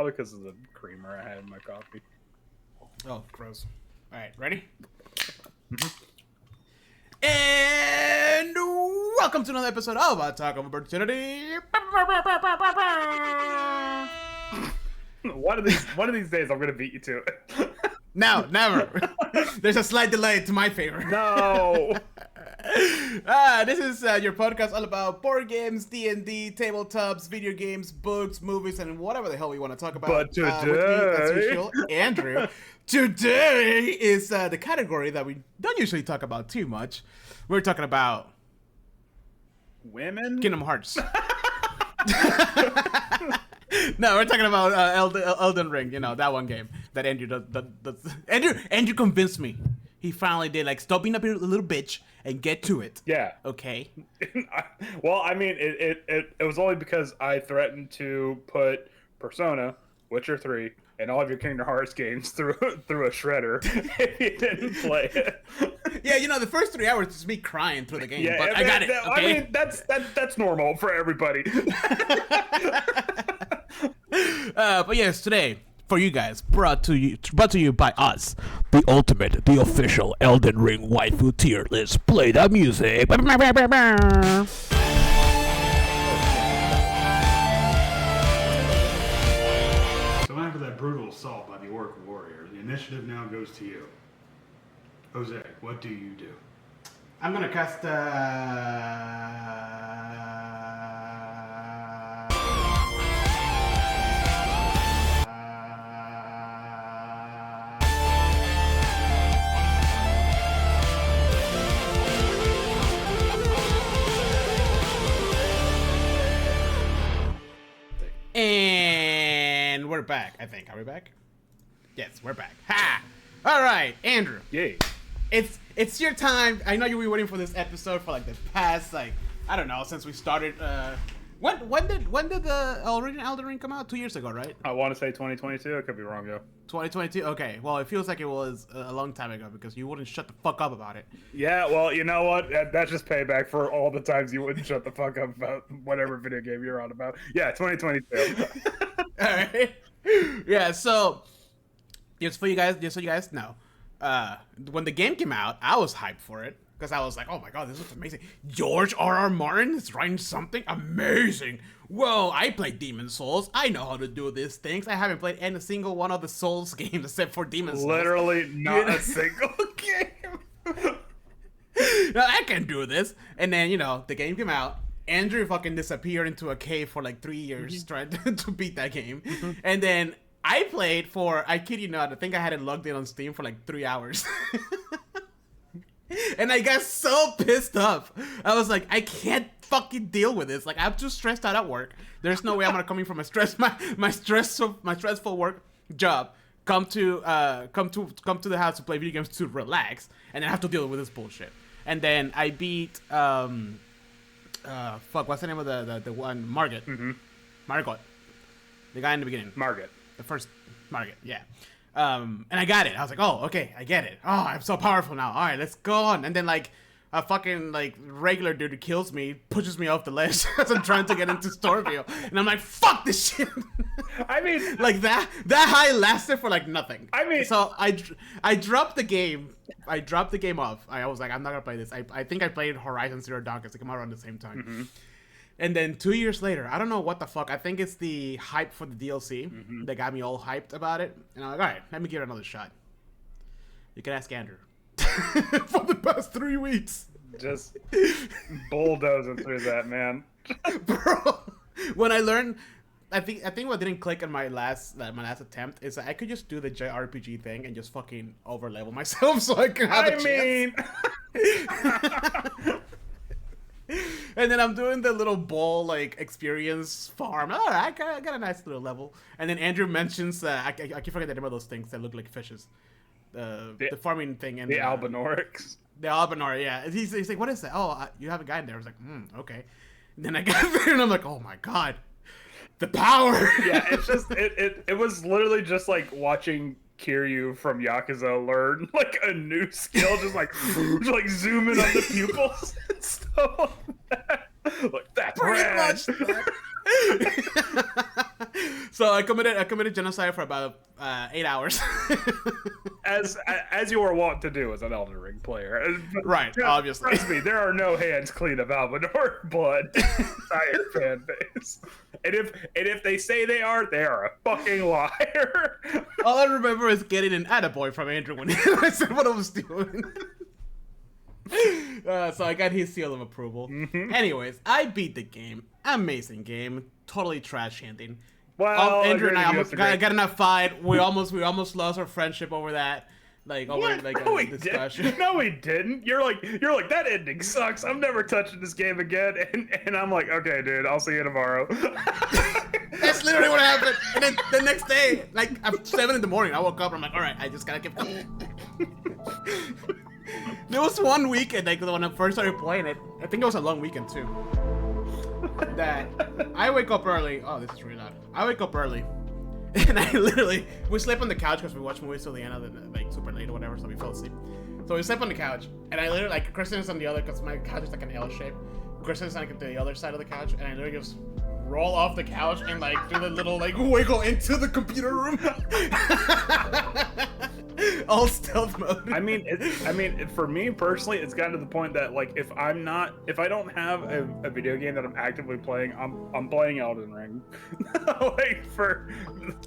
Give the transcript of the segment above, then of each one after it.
probably because of the creamer I had in my coffee. Oh, gross. All right, ready? Mm-hmm. And welcome to another episode of Talk of Opportunity. One of these days, I'm gonna beat you to it. No, never. There's a slight delay to my favor. No. This is your podcast all about board games, D&D, tabletops, video games, books, movies, and whatever the hell we want to talk about. But today, with me, as usual, Andrew. Today is the category that we don't usually talk about too much. We're talking about women. Kingdom Hearts. No, we're talking about Elden Ring. You know, that one game that Andrew does. Andrew convinced me. He finally did. Like, stop being a little bitch and get to it. Yeah. Okay. Well, I mean, it was only because I threatened to put Persona, Witcher 3, and all of your Kingdom Hearts games through a shredder if you didn't play it. Yeah, you know, the first 3 hours is me crying through the game, Yeah, but I got it. Okay? I mean, that's normal for everybody. But yes, today for you guys, brought to you by us, the ultimate, the official Elden Ring waifu tier list. Play that music. So after that brutal assault by the Orc warrior, the initiative now goes to you. Jose, what do you do? I'm gonna cast. And we're back, I think. Are we back? Yes, we're back. Ha! All right, Andrew. Yay. It's your time. I know you were waiting for this episode for like the past, like, I don't know, since we started. When did the original Elden Ring come out? 2 years ago, right? I want to say 2022. I could be wrong, though. 2022. Okay. Well, it feels like it was a long time ago because you wouldn't shut the fuck up about it. Yeah. Well, you know what? That's just payback for all the times you wouldn't shut the fuck up about whatever video game you're on about. Yeah, 2022. All right. Yeah. So, just so you guys know, when the game came out, I was hyped for it. Because I was like, oh my god, this looks amazing. George R.R. Martin is writing something amazing. Whoa, I played Demon's Souls. I know how to do these things. I haven't played any single one of the Souls games except for Demon's Souls. Literally not a single game. No, I can do this. And then, you know, the game came out. Andrew fucking disappeared into a cave for like 3 years trying to beat that game. And then I played for, I kid you not, I think I had it logged in on Steam for like 3 hours. And I got so pissed off. I was like, I can't fucking deal with this. Like, I'm too stressed out at work. There's no way I'm gonna come in from my stressful work job, come to the house to play video games to relax, and then have to deal with this bullshit. And then I beat what's the name of the one? Margot. Margot. The guy in the beginning. Margot. The first Margot, yeah. And I got it. I was like, oh, okay, I get it. Oh, I'm so powerful now. All right, let's go on. And then, like, a fucking, like, regular dude who kills me pushes me off the ledge as I'm trying to get into Stormville. And I'm like, fuck this shit. I mean... like, that high lasted for, like, nothing. I mean... So, I dropped the game. I dropped the game off. I was like, I'm not gonna play this. I think I played Horizon Zero Dawn because they come out around the same time. And then 2 years later, I don't know what the fuck. I think it's the hype for the DLC that got me all hyped about it. And I'm like, all right, let me give it another shot. You can ask Andrew. For the past 3 weeks. Just bulldozing through that, man. Bro, when I learned, I think what didn't click on my last attempt is that I could just do the JRPG thing and just fucking overlevel myself so I can have a chance. And then I'm doing the little ball, like, experience farm. Oh, I got a nice little level. And then Andrew mentions, I keep forgetting the name of those things that look like fishes. The farming thing. And the Albinorics. The Albinor, yeah. He's like, what is that? Oh, you have a guy in there. I was like, okay. And then I got there and I'm like, oh my god. The power! Yeah, it's just, it was literally just like watching Kiryu from Yakuza learn like a new skill, just like zooming on the pupils and stuff like that. Like, that's pretty rad. much. So I committed genocide for about 8 hours. As you are wont to do as an Elden Ring player. Right, obviously. Trust me, there are no hands clean of Alvador blood in the entire fan base. And if they say they are a fucking liar. All I remember is getting an attaboy from Andrew when I said what I was doing. So I got his seal of approval. Anyways, I beat the game. Amazing game. Totally trash ending. Well, Andrew and I almost got in a fight. We almost lost our friendship over that. Like over a discussion. No, we didn't. You're like that ending sucks. I'm never touching this game again. And I'm like, okay, dude, I'll see you tomorrow. That's literally what happened. And then the next day, like at 7 a.m, I woke up. I'm like, all right, I just gotta keep going. There was one weekend, like when I first started playing it. I think it was a long weekend too. That I wake up early. Oh, this is really loud. I wake up early, and we slept on the couch because we watched movies till the end of the like super late or whatever, so we fell asleep. So we slept on the couch, and I literally like Kristen is on the other because my couch is like an L shape. Kristen is like to the other side of the couch, and I literally just roll off the couch and like do the little like wiggle into the computer room. All stealth mode. I mean, for me personally, it's gotten to the point that like if I don't have a video game that I'm actively playing, I'm playing Elden Ring, like for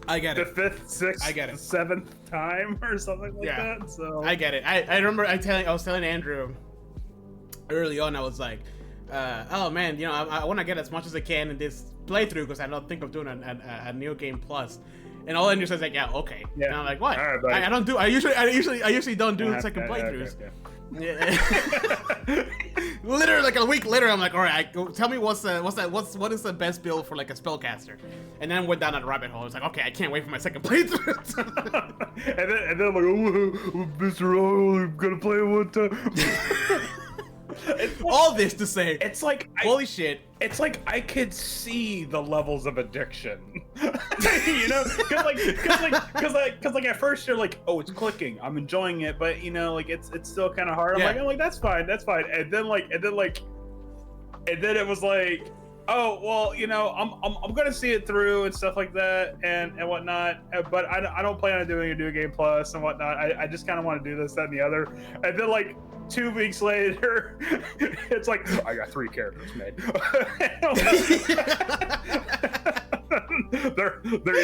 I get the it. 5th, 6th, I get it. 7th time or something like that. So I get it. I remember I was telling Andrew early on. I was like, oh man, you know, I want to get as much as I can in this playthrough because I don't think of doing a new game plus. And all Andrew says like, yeah, okay. Yeah. And I'm like, what? All right, I usually don't do second playthroughs. Okay. Yeah. Literally like a week later, I'm like, all right, tell me what is the best build for like a spellcaster? And then went down that rabbit hole. I was like, okay, I can't wait for my second playthrough. and then I'm like, oh, Mr. O, I'm gonna play it one time. All this to say, it's like holy shit. It's like I could see the levels of addiction, you know, because like at first you're like, oh, it's clicking, I'm enjoying it, but you know, like it's still kind of hard. I'm like that's fine, and then it was like, oh well, you know, I'm gonna see it through and stuff like that and whatnot, but I don't plan on doing a new game plus and whatnot. I just kind of want to do this, that, and the other, and then like 2 weeks later, it's like I got 3 characters made. they're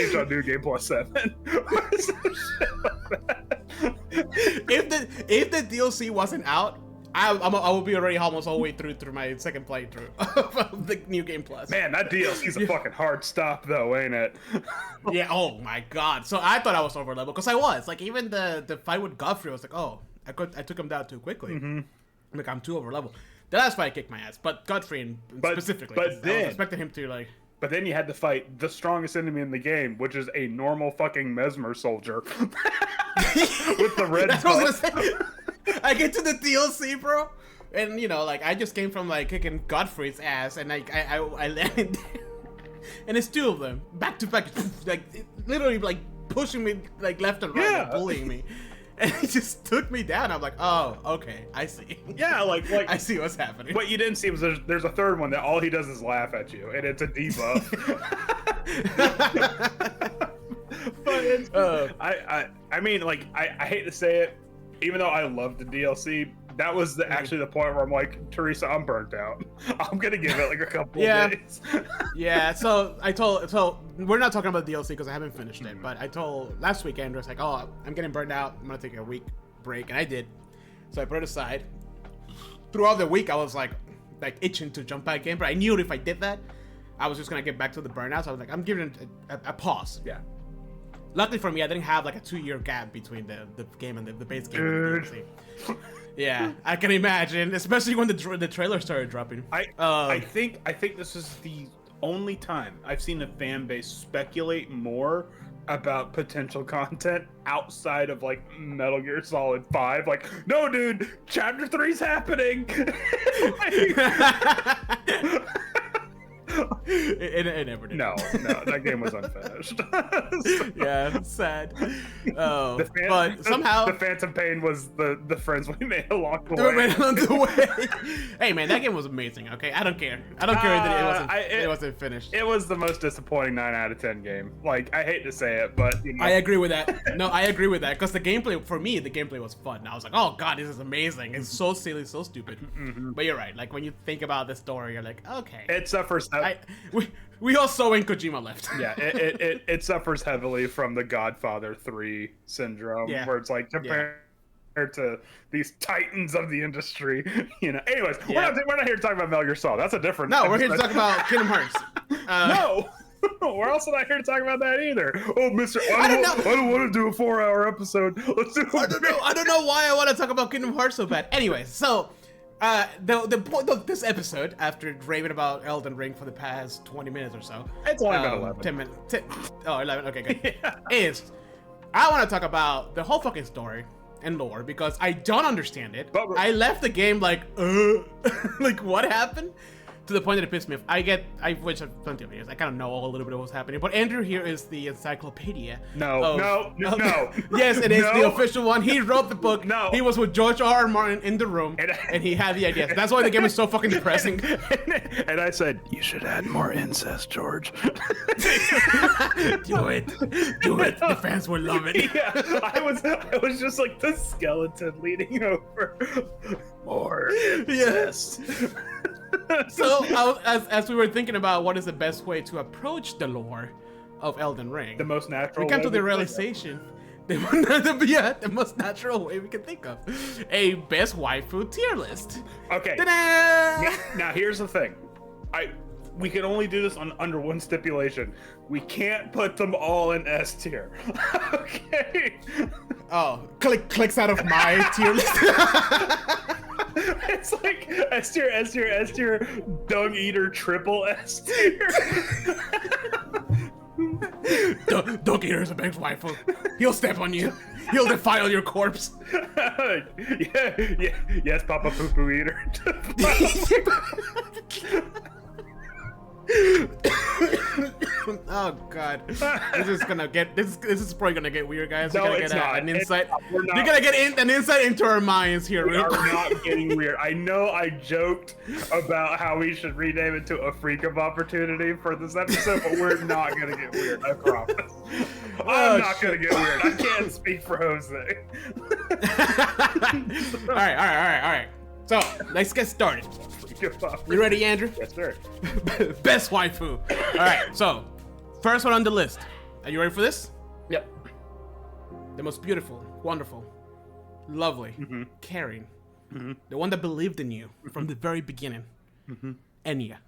each on New Game Plus 7. If the DLC wasn't out, I will be already almost all the way through my second playthrough of the New Game Plus. Man, that DLC's a fucking hard stop though, ain't it? Yeah. Oh my god. So I thought I was over level because I was like, even the fight with Godfrey, I was like, oh, I took him down too quickly. Mm-hmm. Like I'm too over level. The last fight kicked my ass, but Godfrey specifically. But then I was expecting him to like. But then you had to fight the strongest enemy in the game, which is a normal fucking mesmer soldier with the red. That's what I was gonna say. I get to the DLC, bro, and you know, like I just came from like kicking Godfrey's ass, and like I landed there, and it's 2 of them back to back, like literally like pushing me like left and right, and bullying me. And he just took me down. I'm like, oh, okay, I see. Yeah, like I see what's happening. What you didn't see was there's a 3rd one that all he does is laugh at you, and it's a debuff. But it's, I mean, like I hate to say it, even though I love the DLC, that was actually the point where I'm like, Teresa, I'm burnt out. I'm gonna give it like a couple of days. Yeah. So we're not talking about DLC because I haven't finished it. But I told last week Andrew was like, oh, I'm getting burnt out. I'm gonna take a week break, and I did. So I put it aside. Throughout the week, I was like itching to jump back in, but I knew if I did that, I was just gonna get back to the burnout. So I was like, I'm giving it a pause. Yeah. Luckily for me, I didn't have like a 2-year gap between the game and the base game. And the DLC. Yeah, I can imagine, especially when the trailer started dropping. I think this is the only time I've seen a fan base speculate more about potential content outside of like Metal Gear Solid 5. Like, no, dude, Chapter 3's happening. It never did. No, that game was unfinished. Yeah, sad. Oh, The but somehow the Phantom Pain was the friends we made along the we way. went on the way. Hey man, that game was amazing. Okay, I don't care. I don't care that it wasn't finished. It was the most disappointing 9 out of 10 game. Like, I hate to say it, but you know. I agree with that. No, I agree with that because the gameplay for me, the gameplay was fun. I was like, oh god, this is amazing. It's so silly, so stupid. But you're right. Like when you think about the story, you're like, okay. It suffers. We all saw when Kojima left. Yeah, it suffers heavily from the Godfather 3 syndrome, where it's like compared to these titans of the industry, you know. Anyways, we're not here to talk about Metal Gear Solid. That's a different. No, we're here to talk about Kingdom Hearts. No. We're also not here to talk about that either. Oh, Mister, I don't want to do a 4-hour episode. Let's do. I don't know why I want to talk about Kingdom Hearts so bad. Anyways, so the point of this episode, after raving about Elden Ring for the past 20 minutes or so, it's only been 11. 10 minutes. 11. Okay, good. Is I want to talk about the whole fucking story and lore because I don't understand it. I left the game like, like what happened? To the point that it pissed me off. I've watched plenty of videos. I kind of know a little bit of what's happening. But Andrew here is the encyclopedia. No. Yes, it is the official one. He wrote the book. No. He was with George R.R. Martin in the room, and he had the ideas. That's why the game is so fucking depressing. And I said, you should add more incest, George. Do it. The fans will love it. Yeah, I was just like the skeleton leaning over. More incest. So, as we were thinking about what is the best way to approach the lore of Elden Ring, the most natural. We came to the realization, the most natural way we can think of, a best waifu tier list. Okay. Now here's the thing, we can only do this under one stipulation. We can't put them all in S tier. Okay. Oh, clicks out of my tier list. It's like S tier, dung eater, triple S tier. Dung eater is a big waifu. He'll step on you. He'll defile your corpse. Yes, Papa Poo Poo Eater. Oh god, this is probably gonna get weird, guys. No, it's not. An insight. You're gonna get an insight into our minds here. We are not getting weird. I know I joked about how we should rename it to a freak of opportunity for this episode, but we're not gonna get weird. I promise. I'm not gonna get weird. I can't speak for Jose. All right. So let's get started. You ready, Andrew? Yes, sir. Best waifu. All right. So first one on the list. Are you ready for this? Yep. The most beautiful, wonderful, lovely, caring, the one that believed in you from the very beginning. Enya.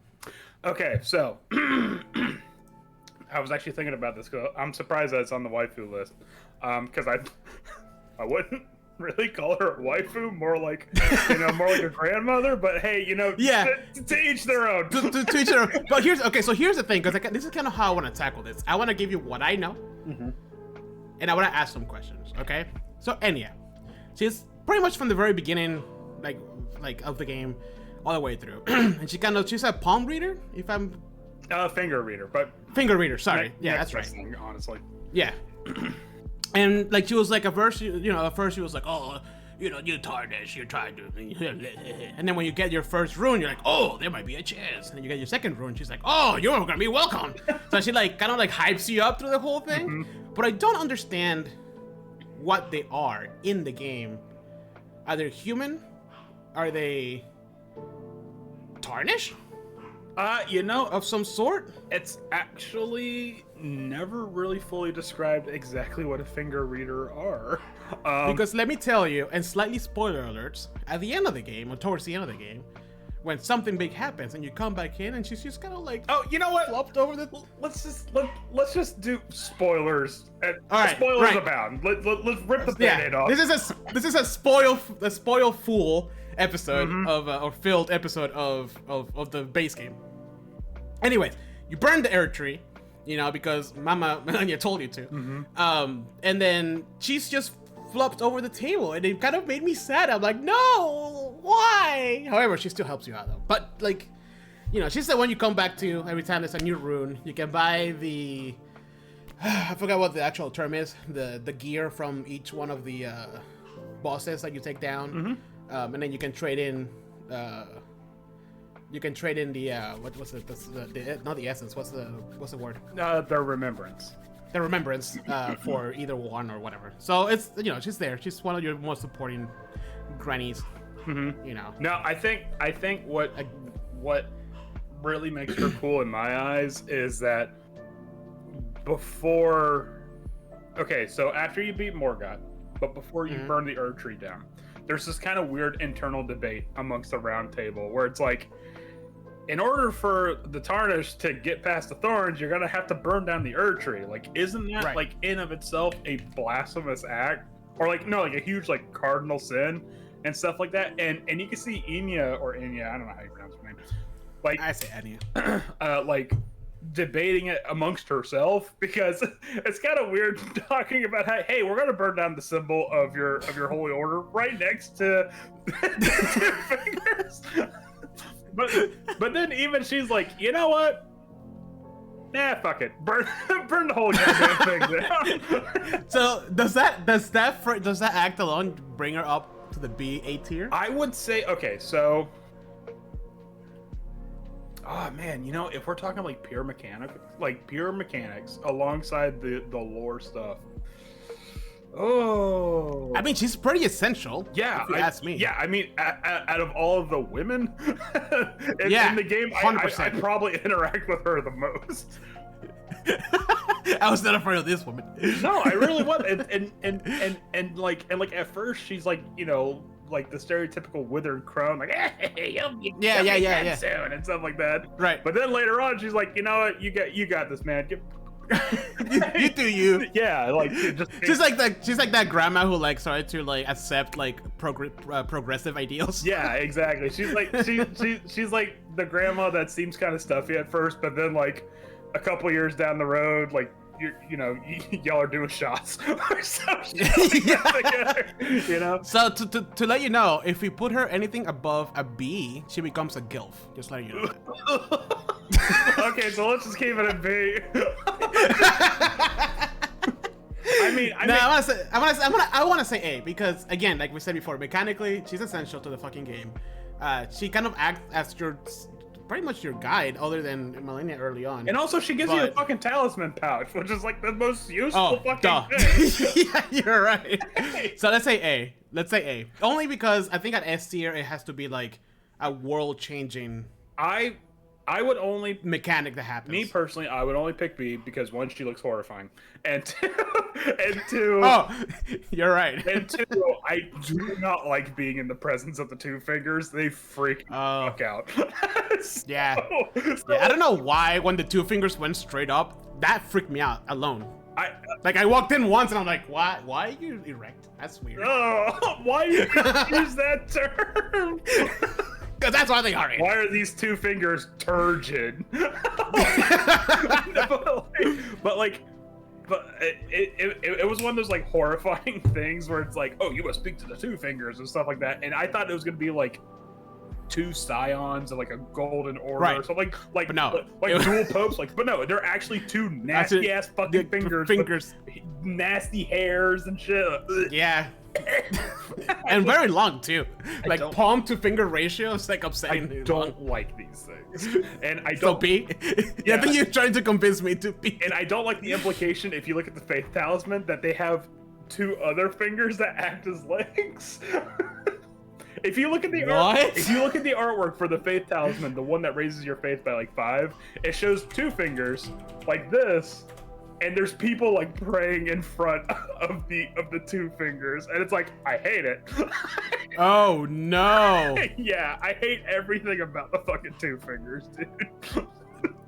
Okay, so I was actually thinking about this. I'm surprised that it's on the waifu list, because I wouldn't really call her a waifu, more like a grandmother. But hey, to each their own. to each their own. But here's the thing, because this is kind of how I want to tackle this. I want to give you what I know, and I want to ask some questions. Okay, so Enya, she's pretty much from the very beginning, like of the game, all the way through, and she's a palm reader, if I'm. Finger reader, but finger reader. Sorry, yeah, that's right. Honestly, yeah. And like she was like at first she was like, oh, you tarnish, you're trying to, and then when you get your first rune, you're like, oh, there might be a chance, and then you get your second rune, she's like, oh, you're gonna be welcome. So she like kind of like hypes you up through the whole thing, but I don't understand what they are in the game. Are they human? Are they tarnish? Of some sort? It's actually never really fully described exactly what a finger reader are. Because let me tell you, and slightly spoiler alerts, at the end of the game, or towards the end of the game, when something big happens and you come back in and she's just kind of like, oh, you know what? Flopped over the. Let's just do spoilers. All right, spoilers abound. Let's rip the Band-Aid off. This is a spoil full episode of or filled episode of the base game. Anyways, you burn the air tree, because Mama Melania told you to. And then she's just flopped over the table, and it kind of made me sad. I'm like, no, why? However, she still helps you out though. But like, she's the one you come back to every time there's a new rune. You can buy the I forgot what the actual term is. The gear from each one of the bosses that you take down, and then you can trade in. You can trade in the what's the not the essence. What's the word? The remembrance. The remembrance for either one or whatever. So it's she's there. She's one of your most supporting grannies. No, I think what really makes her cool in my eyes is that so after you beat Morgoth, but before you burn the Erd Tree down, there's this kind of weird internal debate amongst the round table where it's like, in order for the Tarnished to get past the thorns, you're gonna have to burn down the Erd Tree. Like, isn't that like in of itself a blasphemous act, or like a huge like cardinal sin and stuff like that? And you can see Enya, I don't know how you pronounce her name. Like, I say Enya. Like debating it amongst herself, because it's kind of weird talking about how, hey, we're gonna burn down the symbol of your holy order right next to the 2 fingers. But then even she's like, you know what? Nah, fuck it. Burn the whole goddamn thing down. So does that act alone bring her up to the B tier? I would say, okay, so, oh man, if we're talking like pure mechanics alongside the lore stuff. Oh, I mean, she's pretty essential. Yeah, if you ask me. Yeah, I mean, out of all of the women in the game, I probably interact with her the most. I was not afraid of this woman. No, I really was, and like at first she's like, like the stereotypical withered crone, like, hey, you'll be dead soon and stuff like that. Right. But then later on, she's like, you know what, you got this, man. you do you. Yeah, like she's like that grandma who like started to like accept like progressive ideals. Yeah, exactly. She's like she's like the grandma that seems kind of stuffy at first, but then like a couple years down the road, like y'all are doing shots or something together, So to let you know, if we put her anything above a B, she becomes a gilf. Just letting you know that. Okay, so let's just keep it a B. I want to say A, because again, like we said before, mechanically she's essential to the fucking game. She kind of acts as pretty much your guide, other than Malenia early on. And also, she gives you a fucking talisman pouch, which is like the most useful fucking thing. Yeah, you're right. So let's say A. Only because I think at S tier it has to be like a world-changing. I would only mechanic that happens. Me personally, I would only pick B because one, she looks horrifying, and two, oh, you're right. And two, I do not like being in the presence of the 2 fingers. They freak me fuck out. Yeah, I don't know why when the 2 fingers went straight up, that freaked me out alone. I walked in once and I'm like, why are you erect? That's weird. Oh, why you use that term? Because that's why they are. Why are these 2 fingers turgid? But it was one of those like horrifying things where it's like, oh, you must speak to the 2 fingers and stuff like that. And I thought it was gonna be like 2 scions and like a golden order or something like dual popes. But no, they're actually 2 nasty ass fucking fingers. Nasty hairs and shit. Yeah. And very long too. Like palm to finger ratio is like upsetting. I don't like these things. And I don't. So B? Yeah, I think you're trying to convince me to B. And I don't like the implication, if you look at the faith talisman, that they have 2 other fingers that act as legs. If you look at the artwork for the faith talisman, the one that raises your faith by like 5, it shows 2 fingers like this. And there's people like praying in front of the 2 fingers, and it's like, I hate it. Oh no! Yeah, I hate everything about the fucking 2 fingers, dude.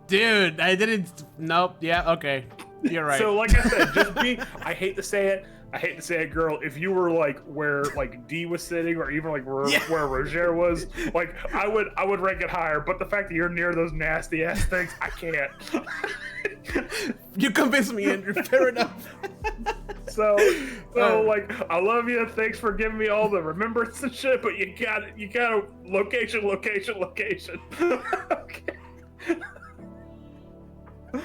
Dude, I didn't. Nope. Yeah. Okay. You're right. So like I said, just be. I hate to say it, girl. If you were like where like D was sitting, or even like where Roger was, like I would rank it higher. But the fact that you're near those nasty ass things, I can't. You convinced me, Andrew. Fair enough. So like, I love you. Thanks for giving me all the remembrance and shit. But you got location. Okay. All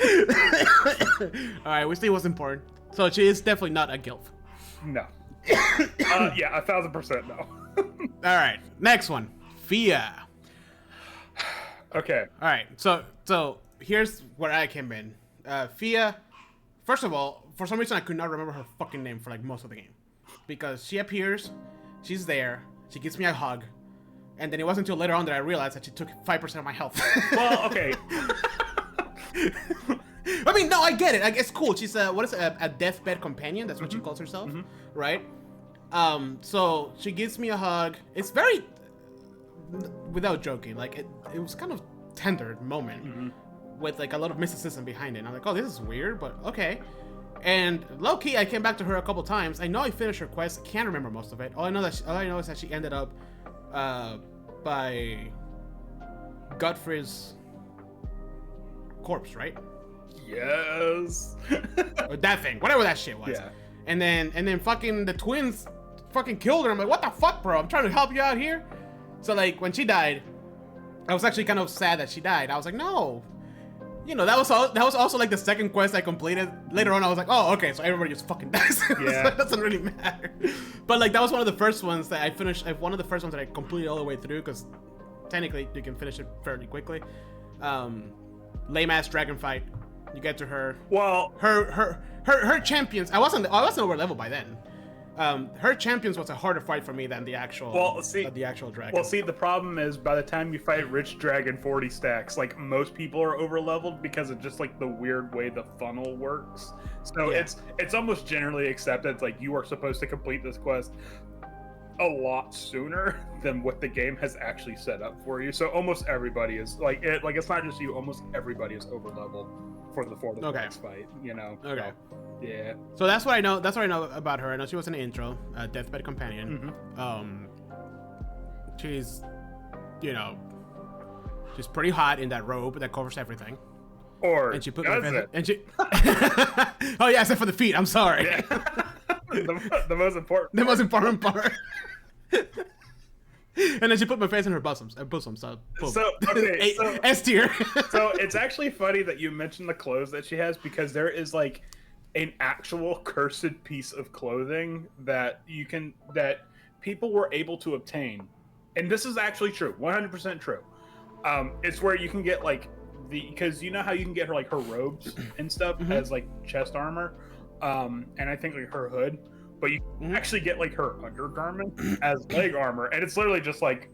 right, we see what's important. So she is definitely not a gilf. No. Yeah, 1000% no. All right, next one, Fia. Okay. All right, so here's where I came in. Fia, first of all, for some reason I could not remember her fucking name for like most of the game, because she appears, she's there, she gives me a hug, and then it wasn't until later on that I realized that she took 5% of my health. Well, okay. I mean, no, I get it. Like, it's cool. She's a deathbed companion. That's what she calls herself, right? So she gives me a hug. It's very, without joking, like it was kind of tender moment with like a lot of mysticism behind it. And I'm like, oh, this is weird, but okay. And low key, I came back to her a couple times. I know I finished her quest. Can't remember most of it. All I know is that she ended up by Godfrey's corpse, right? Yes. Or that thing, whatever that shit was. Yeah. And then fucking the twins fucking killed her. I'm like, what the fuck, bro? I'm trying to help you out here. So like when she died, I was actually kind of sad that she died. I was like, no. You know, that was also like the second quest I completed. Later on, I was like, oh, okay, so everybody just fucking dies. Yeah. So it doesn't really matter. But like that was one of the first ones that I finished. One of the first ones that I completed all the way through, because technically you can finish it fairly quickly. Lame ass dragon fight. You get to her. Well, her champions. I wasn't over level by then. Her champions was a harder fight for me than the actual. The actual dragon. Well, see, the problem is by the time you fight Rich Dragon 40 stacks, like most people are over leveled because of just like the weird way the funnel works. So Yeah. it's almost generally accepted. It's like you are supposed to complete this quest a lot sooner than what the game has actually set up for you. So almost everybody is like it's not just you. Almost everybody is over leveled for the next fight. You know. Okay. So, yeah. So that's what I know. That's what I know about her. I know she was in the intro, Deathbed Companion. She's, you know, she's pretty hot in that robe that covers everything. Or And she put does my it? and she. Oh yeah, except for the feet. I'm sorry. Yeah. the most important. The most important part. And then she put my face in her bosom. So, boom. So okay, so S tier. So it's actually funny that you mentioned the clothes that she has, because there is like an actual cursed piece of clothing that people were able to obtain, and this is actually true, 100% true. It's where you can get like because you know how you can get her like her robes and stuff as like chest armor, and I think like her hood, but you actually get like her undergarment as leg armor, and it's literally just like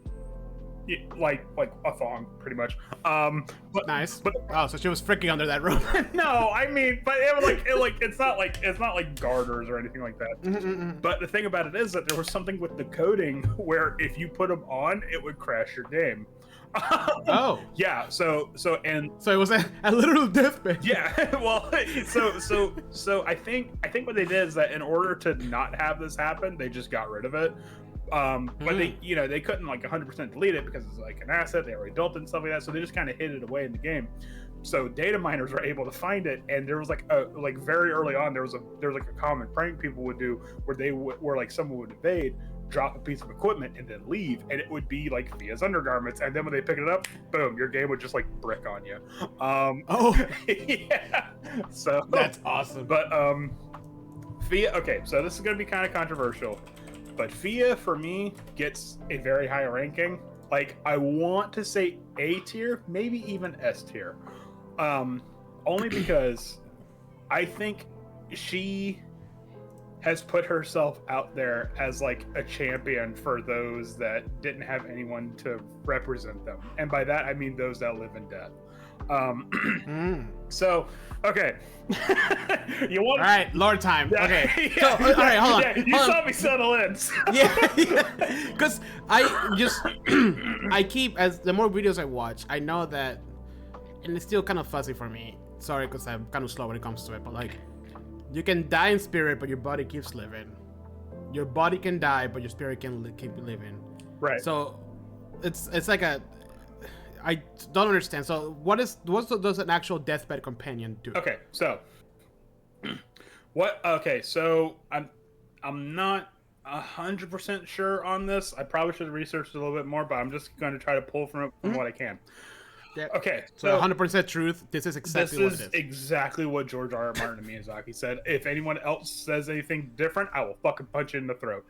a thong, pretty much. But Nice. But Oh, so she was freaking under that robe. no, I mean, but it's not like garters or anything like that. But the thing about it is that there was something with the coding where if you put them on, it would crash your game. Oh. Yeah. So So it was a literal deathbed. yeah. Well, so I think what they did is that in order to not have this happen, they just got rid of it. But they couldn't like 100% delete it because it's like an asset. They already built it and stuff like that. So they just kind of hid it away in the game. So data miners were able to find it, and there was very early on there was like a common prank people would do where like someone would evade, drop a piece of equipment, and then leave, and it would be like Fia's undergarments, and then when they pick it up, boom, your game would just like brick on you. Yeah. So That's awesome. But Fia. Okay, so this is gonna be kind of controversial. But Fia, for me, gets a very high ranking. Like, I want to say A tier, maybe even S tier. Only because I think she has put herself out there as, like, a champion for those that didn't have anyone to represent them. And by that, I mean those that live in death. So, okay. You want? All right, Lord time. Yeah, Okay. yeah, So, all right, hold on. Yeah, you saw me settle in. Yeah, because I keep, as the more videos I watch, I know that, and it's still kind of fuzzy for me. Sorry, because I'm kind of slow when it comes to it, but like, you can die in spirit, but your body keeps living. Your body can die, but your spirit can keep living. Right. So, it's like a. I don't understand. So, what does an actual deathbed companion do? Okay, so what? Okay, so I'm not 100% sure on this. I probably should have researched a little bit more, but I'm just going to try to pull from what I can. Yeah. Okay, So 100% truth. This is exactly what it is. Exactly what George R. R. Martin and Miyazaki said. If anyone else says anything different, I will fucking punch you in the throat.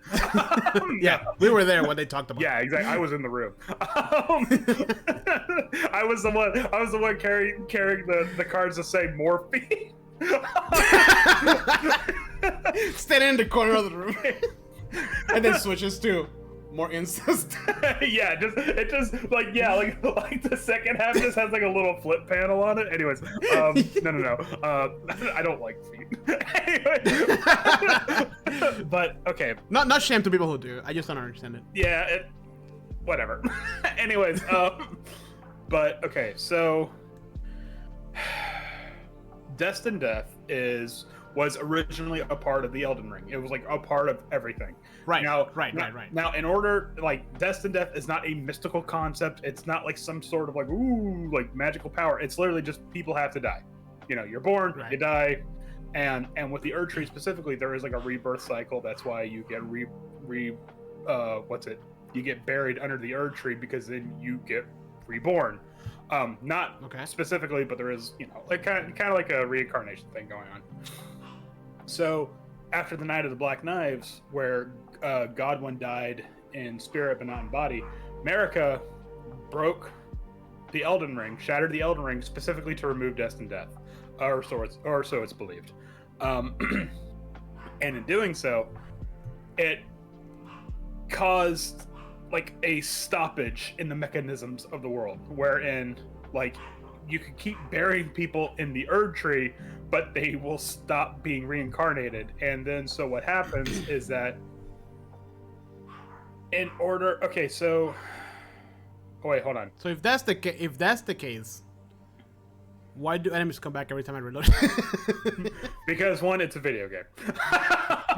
Yeah, we were there when they talked about. Yeah, exactly. I was in the room. I was the one. I was the one carrying the cards that say morphine. Standing in the corner of the room, and then switches to more incest. Yeah, it just like the second half just has like a little flip panel on it. Anyways, no. I don't like feet. Anyway, but okay. Not shame to people who do. I just don't understand it. Yeah, whatever. Anyways, but okay, so Destined Death was originally a part of the Elden Ring. It was like a part of everything. Right. Right. Now, in order, like, Destined Death is not a mystical concept. It's not like some sort of like magical power. It's literally just people have to die. You know, you're born, Right. you die, and with the Erd Tree specifically, there is like a rebirth cycle. That's why you get you get buried under the Erd Tree, because then you get reborn. Not specifically, but there is, like kind of like a reincarnation thing going on. So, after the Night of the Black Knives, where Godwyn died in spirit but not in body, Marika broke the Elden Ring, shattered the Elden Ring specifically to remove Destined Death, or so it's believed. And in doing so, it caused like a stoppage in the mechanisms of the world, wherein like you could keep burying people in the Erd Tree, but they will stop being reincarnated. And then so what happens is that in order, wait, hold on. So if that's the case, why do enemies come back every time I reload? Because one, it's a video game.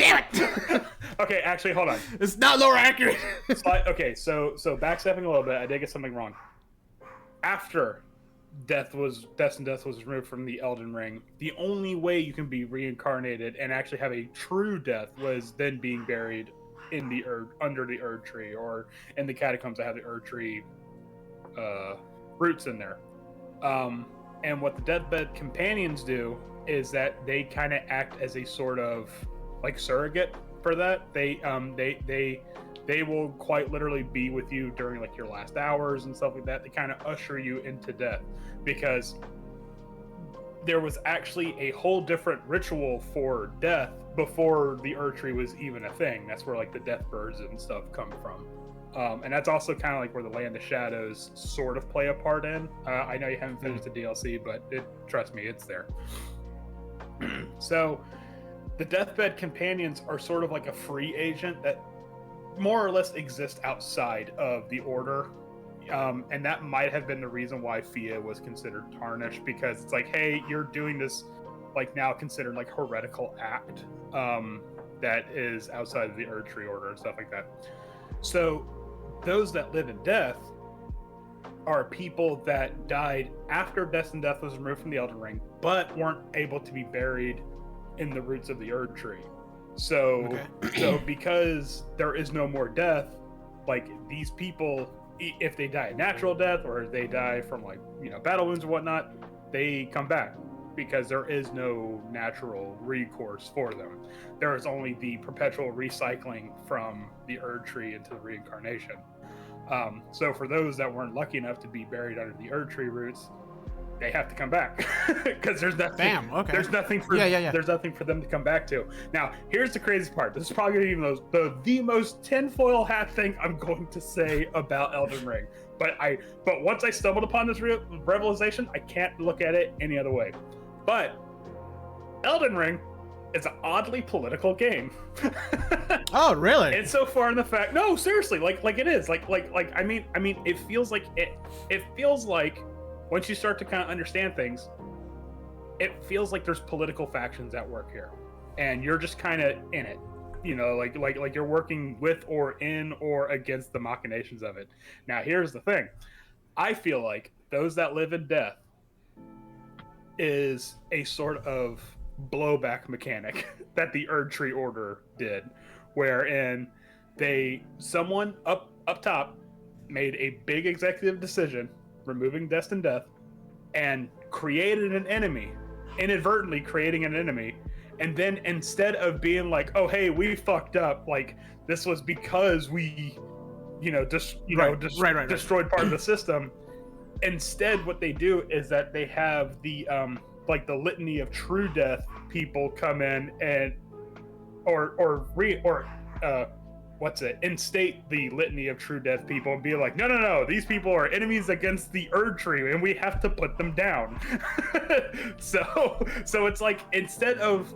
Damn it! Okay, actually, hold on. It's not lower accurate. Okay, so backstepping a little bit, I did get something wrong. After Destined Death was removed from the Elden Ring, the only way you can be reincarnated and actually have a true death was then being buried in the under the Erd Tree, or in the catacombs that have the Erd Tree roots in there. And what the Deathbed Companions do is that they kind of act as a sort of like surrogate for that. They will quite literally be with you during like your last hours and stuff like that. They kind of usher you into death, because there was actually a whole different ritual for death before the Erd Tree was even a thing. That's where like the death birds and stuff come from. And that's also kind of like where the Land of Shadows sort of play a part in. I know you haven't finished the DLC, but trust me, it's there. So the Deathbed Companions are sort of like a free agent that more or less exist outside of the Order. And that might have been the reason why Fia was considered tarnished, because it's like, hey, you're doing this like now considered like heretical act that is outside of the Erd Tree Order and stuff like that. So those that live in death are people that died after Destined Death was removed from the Elden Ring, but weren't able to be buried in the roots of the Erd Tree. So because there is no more death, like these people, if they die a natural death or they die from like battle wounds or whatnot, they come back, because there is no natural recourse for them. There is only the perpetual recycling from the Erd Tree into the reincarnation. So for those that weren't lucky enough to be buried under the Erd Tree roots, they have to come back, because there's nothing. Damn. Okay. There's nothing for there's nothing for them to come back to. Now, here's the crazy part. This is probably going to be the most tinfoil hat thing I'm going to say about Elden Ring. But once I stumbled upon this revelation, I can't look at it any other way. But Elden Ring is an oddly political game. Oh, really? And so far in the fact, no, seriously, like it is, like I mean, it feels like it feels like once you start to kind of understand things, it feels like there's political factions at work here, and you're just kind of in it, like you're working with or in or against the machinations of it. Now, here's the thing: I feel like those that live in death is a sort of blowback mechanic that the Erd Tree Order did, wherein someone up top made a big executive decision removing destined death, and created an enemy, inadvertently creating an enemy, and then instead of being like, oh hey, we fucked up, like this was because we, destroyed part of the system. Instead, what they do is that they have the like the litany of true death people come in and instate the litany of true death people and be like, no, these people are enemies against the Erd tree and we have to put them down. so it's like, instead of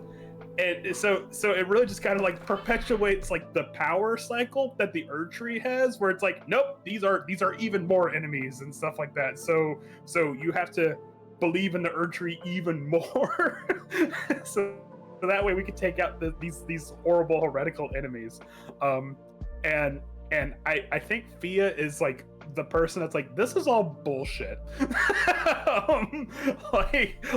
so it really just kind of like perpetuates like the power cycle that the Erd tree has, where it's like, nope, these are even more enemies and stuff like that. So you have to believe in the Erd tree even more. So that way we could take out these horrible heretical enemies. And I think Fia is like the person that's like, this is all bullshit.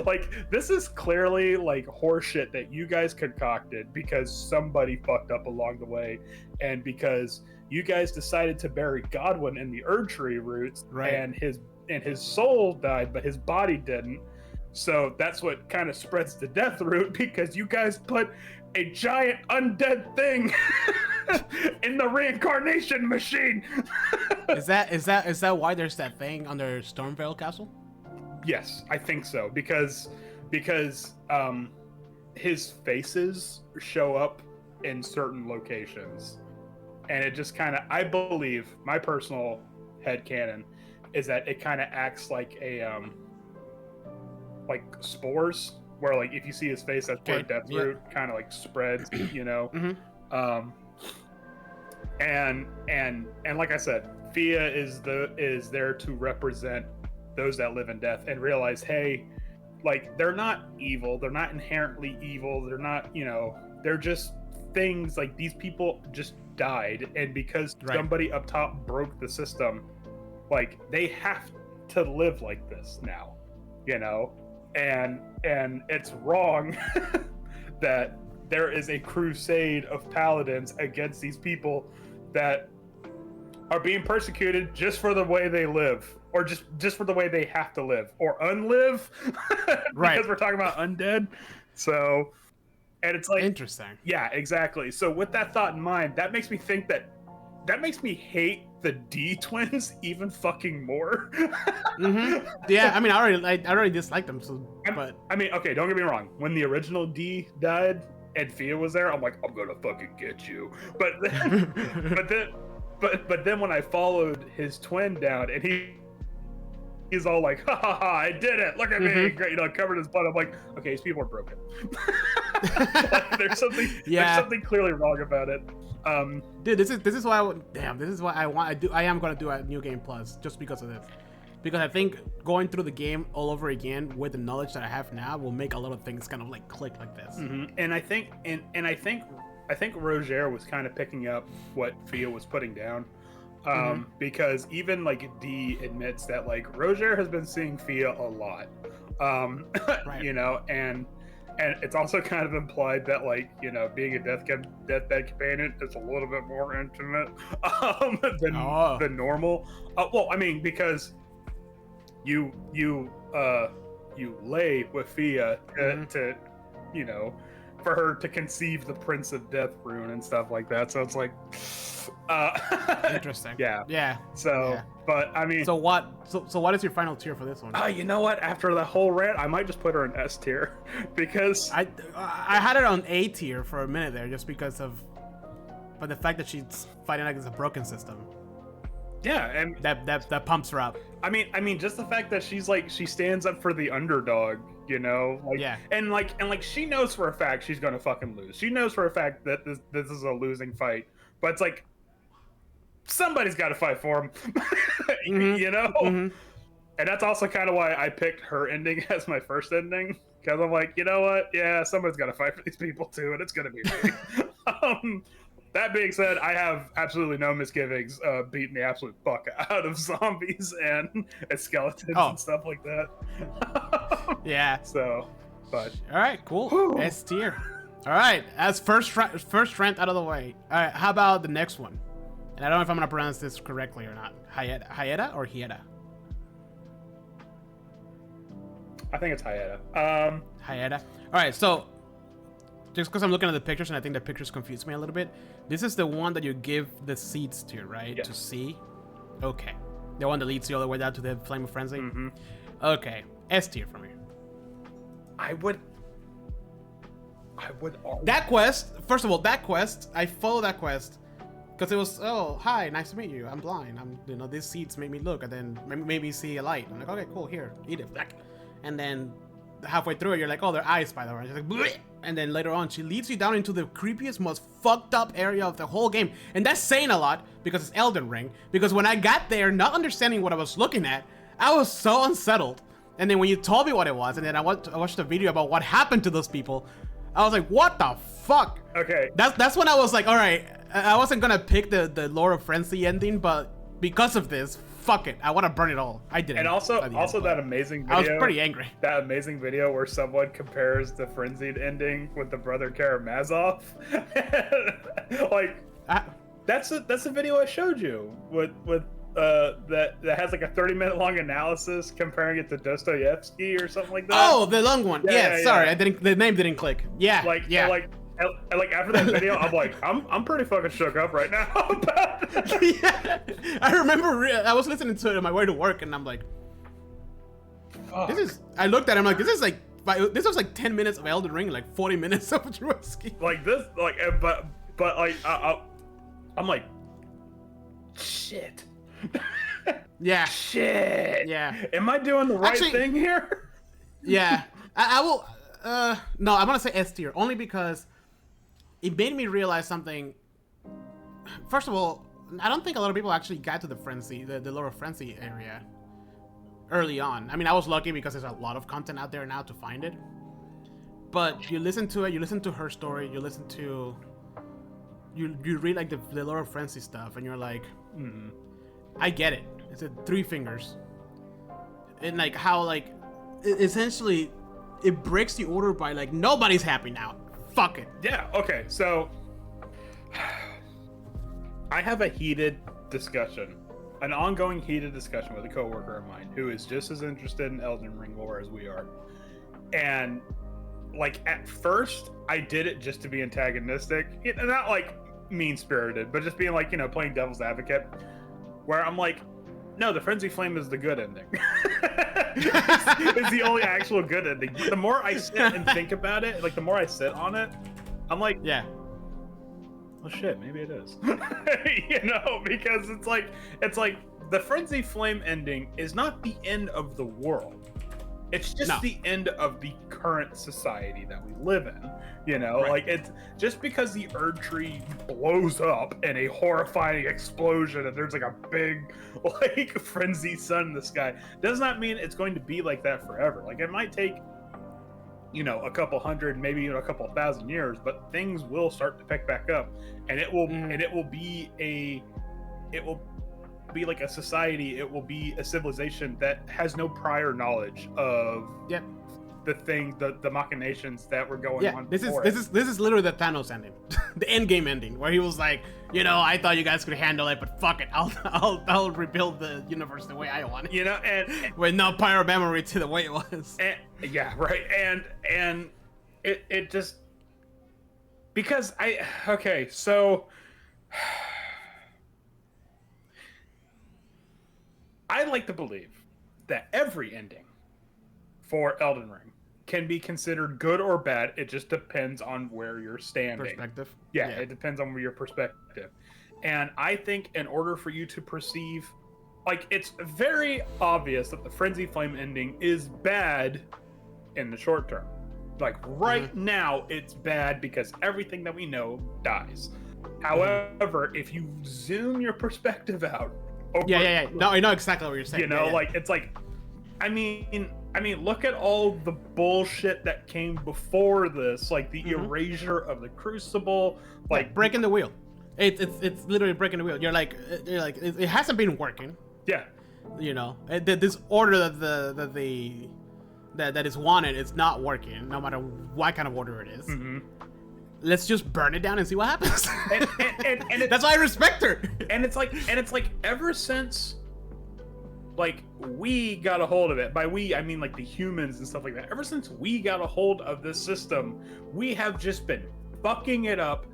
Like this is clearly like horseshit that you guys concocted because somebody fucked up along the way, and because you guys decided to bury Godwin in the Erd tree roots, right? And his soul died, but his body didn't. So that's what kind of spreads the death root, because you guys put a giant undead thing in the reincarnation machine. Is that why there's that thing under Stormvale Castle? Yes, I think so, because his faces show up in certain locations, and it just kind of, I believe, my personal headcanon is that it kind of acts like a like spores, where like if you see his face, that's where death root kind of like spreads, Mm-hmm. And like I said, Fia is there to represent those that live in death and realize, hey, like they're not evil, they're not inherently evil, they're not, they're just things, like these people just died, and because somebody up top broke the system, like they have to live like this now, and it's wrong that there is a crusade of paladins against these people that are being persecuted just for the way they live, or just for the way they have to live or unlive. Because we're talking about undead. So, and it's like, interesting. Yeah, exactly. So with that thought in mind, that makes me think that makes me hate the D twins even fucking more. Mm-hmm. Yeah, I mean, I already dislike them. So, I mean, okay, don't get me wrong. When the original D died and Fia was there, I'm like, I'm gonna fucking get you. But then, but then when I followed his twin down, and he's all like, ha ha ha, I did it, look at me, great, covered his butt. I'm like, okay, these people are broken. Like, there's something clearly wrong about it. Dude, this is why I am gonna do a New Game Plus, just because of this. Because I think going through the game all over again with the knowledge that I have now will make a lot of things kind of like click like this. Mm-hmm. And I think Roger was kind of picking up what Fia was putting down. Because even like D admits that like Roger has been seeing Fia a lot. And it's also kind of implied that, like, being a deathbed companion is a little bit more intimate than normal. Well, I mean, because you lay with Fia to for her to conceive the Prince of Death rune and stuff like that. So it's like, interesting. Yeah. So, yeah. But I mean, so what is your final tier for this one? You know what? After the whole rant, I might just put her in S tier, because I had it on A tier for a minute there, just because of, but the fact that she's fighting against a broken system. Yeah, and that pumps her up. I mean, just the fact that she's like, she stands up for the underdog, like, yeah, and she knows for a fact she's gonna fucking lose. She knows for a fact that this is a losing fight, but it's like, somebody's got to fight for him. And that's also kind of why I picked her ending as my first ending, because I'm like, you know what, yeah, somebody's got to fight for these people too, and it's gonna be me. That being said, I have absolutely no misgivings beating the absolute fuck out of zombies and skeletons and stuff like that. Yeah. So, but all right, cool. S tier. All right, as first rant out of the way. All right, how about the next one? And I don't know if I'm gonna pronounce this correctly or not. Hieta or Hieta? I think it's Hayata. Hayata. All right, so just because I'm looking at the pictures and I think the pictures confuse me a little bit, this is the one that you give the seeds to, right? Yes. To see. Okay. The one that leads you all the way down to the Flame of Frenzy. Mm-hmm. Okay. S tier for me. I would. That quest. First of all, that quest. I followed that quest because it was, oh, hi, nice to meet you. I'm blind. These seeds make me look, and then made me see a light. I'm like, okay, cool. Here, eat it. And then halfway through it, you're like, oh, they're eyes, by the way. She's like, bleh. And then later on, she leads you down into the creepiest, most fucked up area of the whole game. And that's saying a lot because it's Elden Ring. Because when I got there, not understanding what I was looking at, I was so unsettled. And then when you told me what it was, and then I watched a video about what happened to those people, I was like, what the fuck? Okay. That's when I was like, all right, I wasn't gonna pick the Lore of Frenzy ending, but because of this, fuck it, I want to burn it all. I did it. And also that amazing video. I was pretty angry. That amazing video where someone compares the frenzied ending with the Brother Karamazov. Like, that's a video I showed you with that has like a 30-minute long analysis comparing it to Dostoevsky or something like that. Oh, the long one. Yeah, sorry, the name didn't click. Yeah, Like after that video, I'm like, I'm pretty fucking shook up right now. Yeah, I remember I was listening to it on my way to work, and I'm like, fuck. I looked at it, I'm like, this was like 10 minutes of Elden Ring, like 40 minutes of Drewski. Like this, like, but like, I'm like, shit. Yeah. Shit. Yeah. Am I doing the right thing here? Yeah. I will. No, I'm gonna say S tier only because it made me realize something. First of all, I don't think a lot of people actually got to the frenzy, the Lore of Frenzy area early on. I mean, I was lucky because there's a lot of content out there now to find it. But you listen to it, you listen to her story, you listen to, you read like the Lore of Frenzy stuff, and you're like, I get it. It's a 3 fingers, and like how like essentially it breaks the order by like nobody's happy now. Fuck it. Yeah. Okay. So I have a heated discussion, an ongoing heated discussion with a coworker of mine who is just as interested in Elden Ring lore as we are, and like at first I did it just to be antagonistic, not like mean-spirited, but just being like, playing devil's advocate, where I'm like, no, the Frenzy Flame is the good ending. It's the only actual good ending. The more I sit and think about it, like the more I sit on it, I'm like, yeah, well shit, maybe it is. Because it's like the Frenzy Flame ending is not the end of the world. It's just the end of the current society that we live in, Right. Like it's just because the Erd Tree blows up in a horrifying explosion and there's like a big like frenzy sun in the sky does not mean it's going to be like that forever. Like it might take, a couple hundred, maybe even a couple thousand years, but things will start to pick back up, and it will be like a society, it will be a civilization that has no prior knowledge of the thing, the machinations that were going on. This is literally the Thanos ending, the end game ending, where he was like, I thought you guys could handle it, but fuck it, I'll rebuild the universe the way I want it. And with no prior memory to the way it was. Yeah, right. And it just because so I like to believe that every ending for Elden Ring can be considered good or bad. It just depends on where you're standing. Perspective. Yeah, it depends on your perspective. And I think in order for you to perceive, like, it's very obvious that the Frenzy Flame ending is bad in the short term. Like, right now, it's bad because everything that we know dies. However, if you zoom your perspective out, no, I know exactly what you're saying. Like it's like, I mean, look at all the bullshit that came before this, like the erasure of the Crucible, like breaking the wheel. It's literally breaking the wheel. You're like it hasn't been working. Yeah. This order that is wanted is not working, no matter what kind of order it is. Let's just burn it down and see what happens. And that's why I respect her. And it's like ever since like we got a hold of it. By we, I mean like the humans and stuff like that. Ever since we got a hold of this system, we have just been fucking it up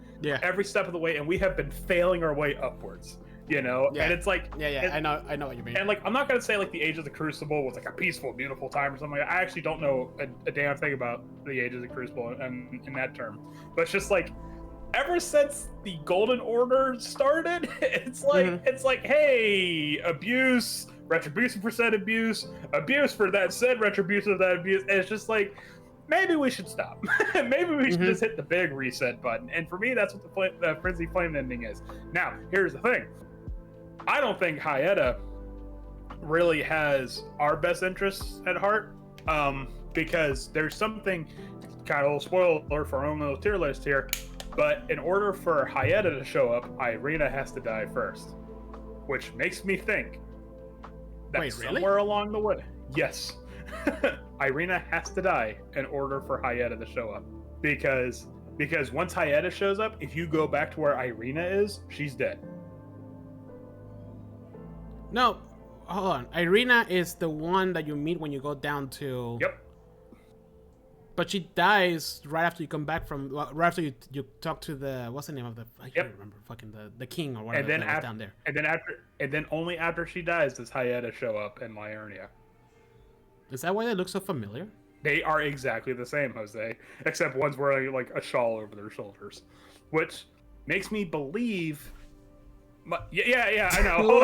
every step of the way, and we have been failing our way upwards. You know, and it's like, I know what you mean. And like, I'm not gonna say like the Age of the Crucible was like a peaceful, beautiful time or something. I actually don't know a damn thing about the Age of the Crucible in that term, but it's just like, ever since the Golden Order started, it's like, hey, abuse, retribution for said abuse for that said retribution of that abuse. And it's just like, maybe we should stop. Maybe we should just hit the big reset button. And for me, that's what the Frenzy Flame ending is. Now, here's the thing. I don't think Hayata really has our best interests at heart, because there's something, kind of a little spoiler for our own little tier list here, but in order for Hayata to show up, Irina has to die first, which makes me think that somewhere along the way, yes, Irina has to die in order for Hayata to show up, because once Hayata shows up, if you go back to where Irina is, she's dead. No, hold on. Irina is the one that you meet when you go down to. Yep. But she dies right after you come back from. Right after you talk to the. What's the name of the? I can't remember. Fucking the king or whatever. And then down there. And then only after she dies does Hayata show up in Liurnia. Is that why they look so familiar? They are exactly the same, Jose. Except one's wearing like a shawl over their shoulders, which makes me believe. Yeah, I know.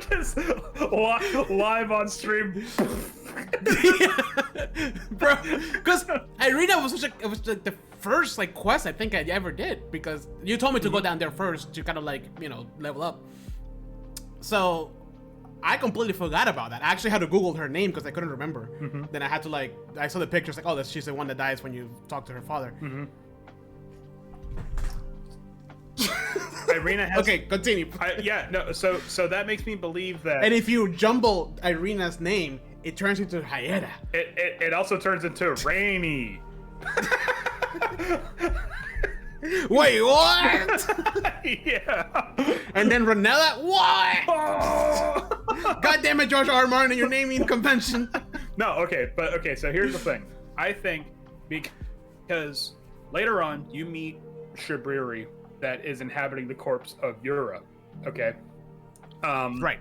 Just live on stream, bro. Because Irina was it was like the first like quest I think I ever did, because you told me to go down there first to kind of like level up. So I completely forgot about that. I actually had to Google her name because I couldn't remember. Then I had to I saw the pictures like, oh, she's the one that dies when you talk to her father. Irina has. Okay, continue. So that makes me believe that. And if you jumble Irina's name, it turns into Hayata. It also turns into Rainy. Wait, what? Yeah. And then Ranella, what? Oh. God damn it, George R. R. Martin, your naming convention. No, okay, so here's the thing. I think because later on you meet Shibriri, that is inhabiting the corpse of Yura. Okay. Right.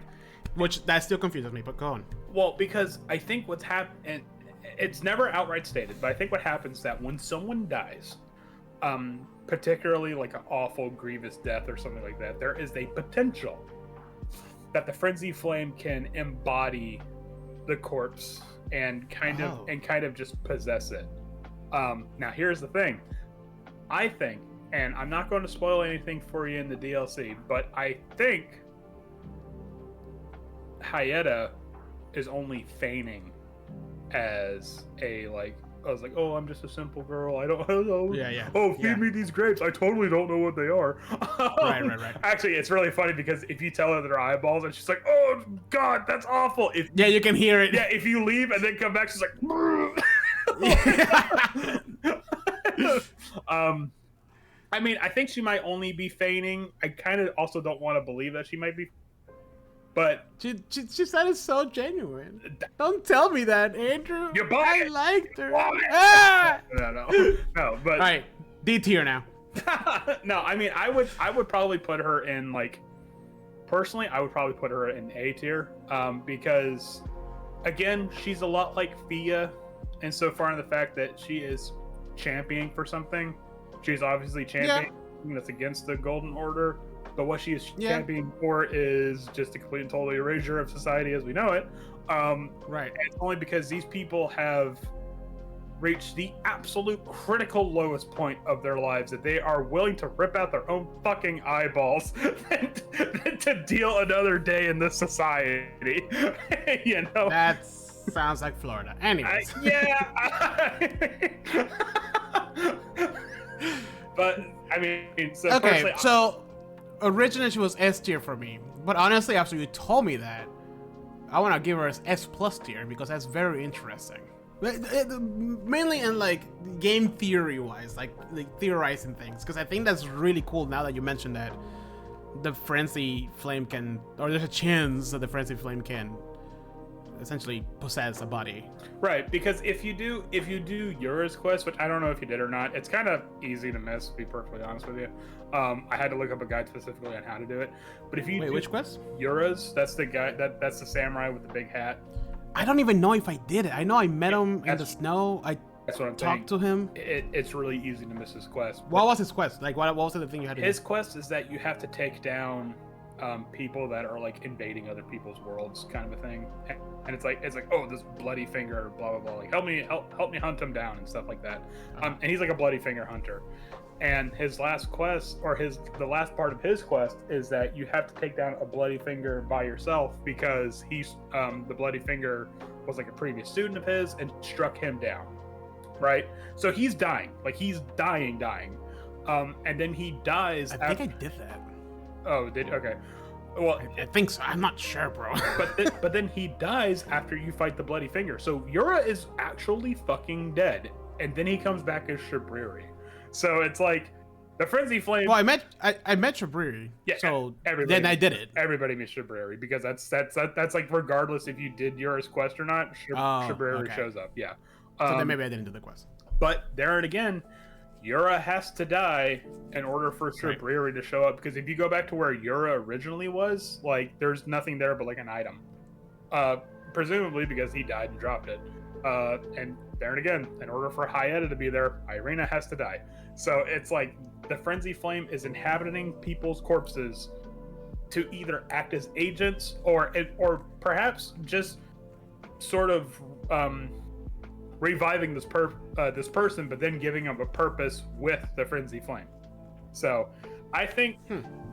Which that still confuses me, but go on. Well, because I think what's happened, and it's never outright stated, but I think what happens is that when someone dies, particularly like an awful, grievous death or something like that, there is a potential that the Frenzy Flame can embody the corpse and kind of just possess it. Now, here's the thing. I think, and I'm not going to spoil anything for you in the DLC, but I think Hayata is only feigning as a I was like, oh, I'm just a simple girl. I don't know. Yeah. Oh, feed me these grapes. I totally don't know what they are. Right. Actually, it's really funny because if you tell her they're eyeballs, and she's like, oh, God, that's awful. You can hear it. Yeah, if you leave and then come back, she's like, I mean, I think she might only be feigning. I kind of also don't want to believe that she might be. But she said it's so genuine. Don't tell me that, Andrew. You're biased. I liked her. No. But all right, D tier now. No, I mean, I would probably put her in personally, I would probably put her in A tier, because again, she's a lot like Fia, insofar in the fact that she is championing for something. She's obviously championing that's against the Golden Order. But what she is championing for is just a complete and total erasure of society as we know it. Right. And it's only because these people have reached the absolute critical lowest point of their lives that they are willing to rip out their own fucking eyeballs than to deal another day in this society. You know? That sounds like Florida. Anyways. But, I mean, so okay, so originally she was S tier for me, but honestly, after you told me that, I want to give her an S plus tier because that's very interesting. Mainly in game theory wise, like theorizing things, because I think that's really cool now that you mentioned that. the frenzy flame can, or there's a chance that the frenzy flame can essentially possess a body. Right, because if you do Yura's quest, which I don't know if you did or not, it's kind of easy to miss, to be perfectly honest with you. I had to look up a guide specifically on how to do it. But if you Wait, which quest? Yura's, that's the guy that's the samurai with the big hat. I don't even know if I did it. I know I met him in the snow. That's what I'm talked to him. It's really easy to miss his quest. What was his quest? Like, what was the thing you had to do? His quest is that you have to take down people that are like invading other people's worlds, kind of a thing. And it's like, oh, this bloody finger, blah blah blah. Like, help me hunt him down and stuff like that. And he's like a bloody finger hunter. And his last quest, or the last part of his quest, is that you have to take down a bloody finger by yourself because he's the bloody finger was like a previous student of his and struck him down. Right, so he's dying, like he's dying, and then he dies. I think I did that. Oh, okay. Well, I think so. I'm not sure, bro. but then he dies after you fight the bloody finger. So Yura is actually fucking dead, and then he comes back as Shibriri. So it's like the frenzy flame. Well, I met Shibriri. Yeah. So then I did it. Everybody meets Shibriri because that's like regardless if you did Yura's quest or not, Shibriri shows up. Yeah. So then maybe I didn't do the quest. But there and again, Yura has to die in order for Shibriri to show up, because if you go back to where Yura originally was, like there's nothing there but like an item. Presumably because he died and dropped it. And there and again, in order for Hayata to be there, Irina has to die. So it's like the frenzy flame is inhabiting people's corpses to either act as agents or perhaps just sort of reviving this person, but then giving him a purpose with the frenzy flame. So I think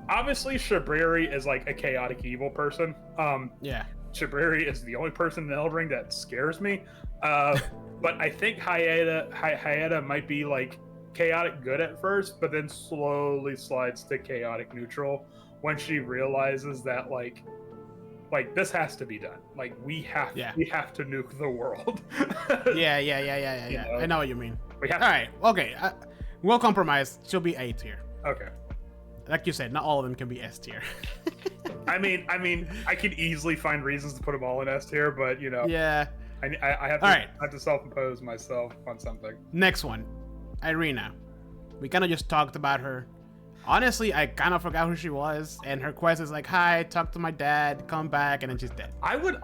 obviously Shibriri is like a chaotic evil person. Yeah. Shibriri is the only person in Elden Ring that scares me. But I think Hayata might be like chaotic good at first, but then slowly slides to chaotic neutral when she realizes that like this has to be done. Like we have to nuke the world. Yeah. You know? I know what you mean. All right. Okay. We'll compromise. She'll be A tier. Okay. Like you said, not all of them can be S tier. I mean, I could easily find reasons to put them all in S tier, but you know. Yeah. I have to self-impose myself on something. Next one, Irina. We kind of just talked about her. Honestly, I kind of forgot who she was, and her quest is like, "Hi, talk to my dad, come back," and then she's dead. I would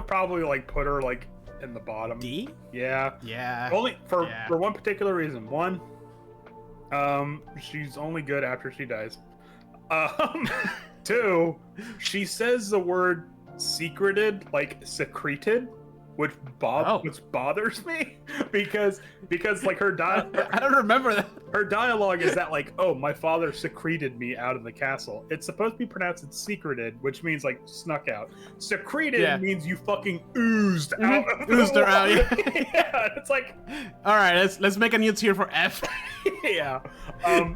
probably like put her like in the bottom. D? Yeah. Yeah. Only for one particular reason. One, she's only good after she dies. Two, she says the word secreted, like secreted, which bothers me because like her I don't remember that. Her dialogue is that like, oh, my father secreted me out of the castle. It's supposed to be pronounced secreted, which means like snuck out. Secreted means you fucking oozed out. Oozed her out. Yeah. Yeah, it's like, all right, let's make a new tier for F. Yeah.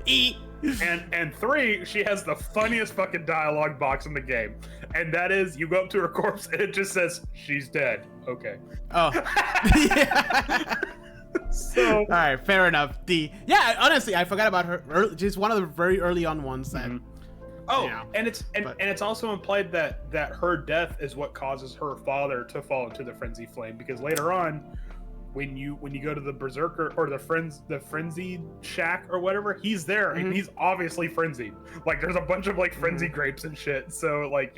E. And three, she has the funniest fucking dialogue box in the game, and that is you go up to her corpse and it just says she's dead. Okay. Oh. Yeah. So. All right, fair enough. D. Yeah, honestly, I forgot about her. She's one of the very early on ones that. Oh, you know, and it's also implied that her death is what causes her father to fall into the frenzy flame, because later on, when you go to the berserker or the frenzied shack or whatever, he's there and he's obviously frenzied. Like there's a bunch of like frenzy grapes and shit. So like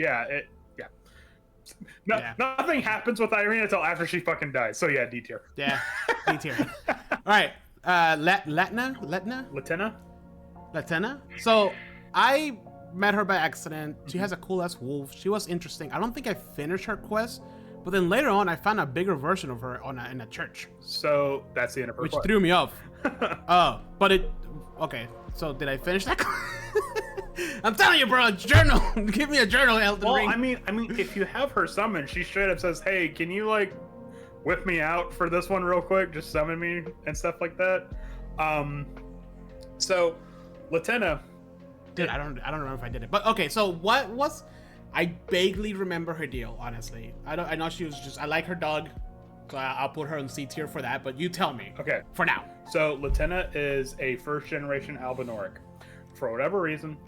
nothing happens with Irina until after she fucking dies. So yeah, D tier. Yeah, D tier. All right, Latina. So I met her by accident. She has a cool ass wolf. She was interesting. I don't think I finished her quest. But then later on, I found a bigger version of her in a church. So that's the end of her which quest. Threw me off. Okay. So did I finish that? I'm telling you, bro, a journal. Give me a journal, Elden Ring. I mean, if you have her summoned, she straight up says, "Hey, can you like whip me out for this one real quick? Just summon me and stuff like that." So, Latina. Dude, I don't remember if I did it, but okay. So what was? I vaguely remember her deal, honestly. I know she was just, I like her dog, so I'll put her in C tier for that, but you tell me. Okay. For now. So, Latina is a first-generation Albinoric. For whatever reason,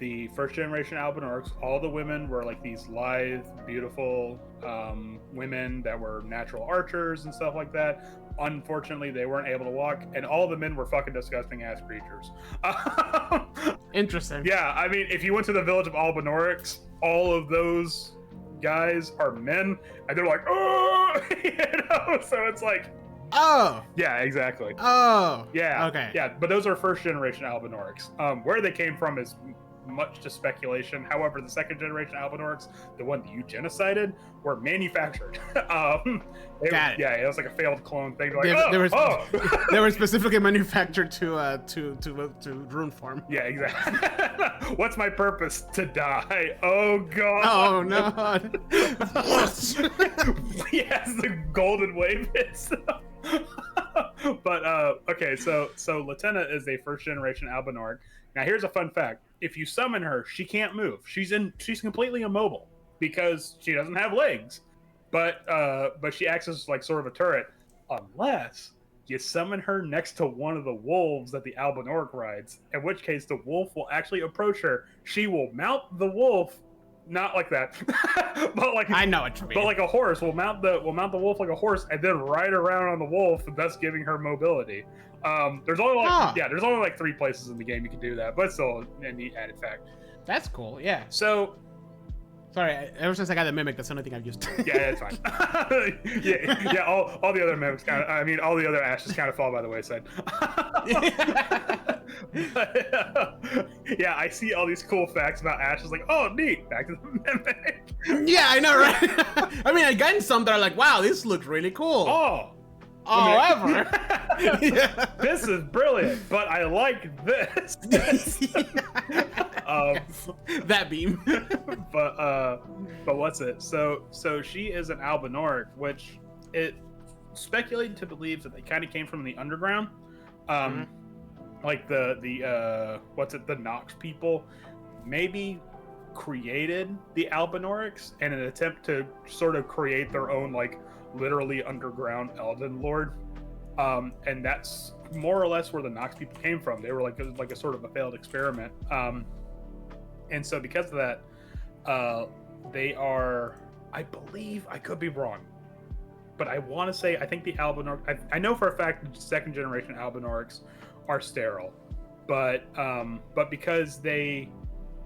the first generation Albinorks, all the women were like these lithe, beautiful women that were natural archers and stuff like that. Unfortunately, they weren't able to walk, and all the men were fucking disgusting ass creatures. Interesting. Yeah, I mean, if you went to the village of Albinorix, all of those guys are men, and they're like, oh, so it's like, Oh. yeah, exactly. Oh. Yeah. Okay. Yeah, but those are first generation Albinorix. Where they came from is much to speculation. However, the second generation Albinorix, the one that you genocided, were manufactured. Got it. Yeah, it was like a failed clone thing. Like, They were specifically manufactured to rune form. Yeah, exactly. What's my purpose? To die. Oh god. Oh no. Yes, the golden wave hits. But okay, so Latenna is a first generation Albinorg. Now here's a fun fact: if you summon her, she can't move. She's completely immobile because she doesn't have legs. But she acts as like sort of a turret, unless you summon her next to one of the wolves that the Albinorg rides. In which case, the wolf will actually approach her. She will mount the wolf. Not like that, but like I know what you mean. But like a horse, will mount the wolf like a horse, and then ride around on the wolf, thus giving her mobility. There's only like 3 places in the game you can do that, but it's still a neat added fact. That's cool. Yeah. So, sorry, ever since I got the mimic, that's the only thing I've used. yeah, it's fine. yeah. All the other mimics all the other ashes kind of fall by the wayside. But, yeah, I see all these cool facts about ashes. Like, oh, neat. Back to the mimic. Yeah, I know, right? I mean, I gotten some that are like, wow, this looks really cool. However, Yeah. this is brilliant, but I like this. That beam. But what's it? So she is an Albinorg, which it speculated to believe that they kind of came from the underground. Like the Nox people maybe created the Albinorix in an attempt to sort of create their own like literally underground Elden Lord. And that's more or less where the Nox people came from. They were like a sort of a failed experiment. And so because of that, they are, I believe, I could be wrong, but I want to say, I think the Albinorg, I know for a fact the second generation Albinorgs are sterile, but because they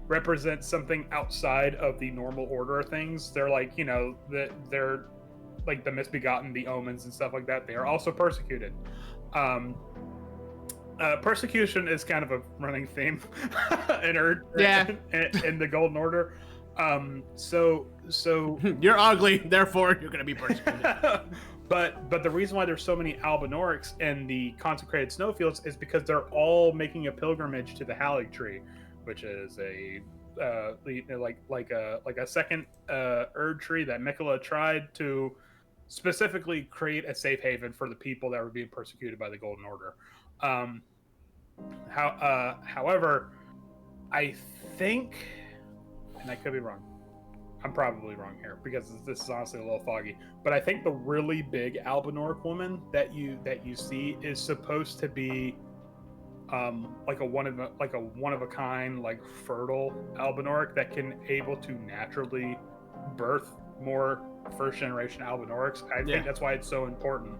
represent something outside of the normal order of things, they're like, they're like the misbegotten, the omens and stuff like that. They are also persecuted. Persecution is kind of a running theme in the Golden Order. So you're ugly, therefore you're gonna be persecuted. But the reason why there's so many Albinorix in the consecrated snowfields is because they're all making a pilgrimage to the Halig Tree, which is a like a second Erd tree that Mikola tried to specifically create a safe haven for the people that were being persecuted by the Golden Order. However, I think, and I could be wrong, I'm probably wrong here because this is honestly a little foggy, but I think the really big Albinorg woman that you see is supposed to be like a one of a kind, like fertile Albinorg that can able to naturally birth more first generation Albinorix. I think that's why it's so important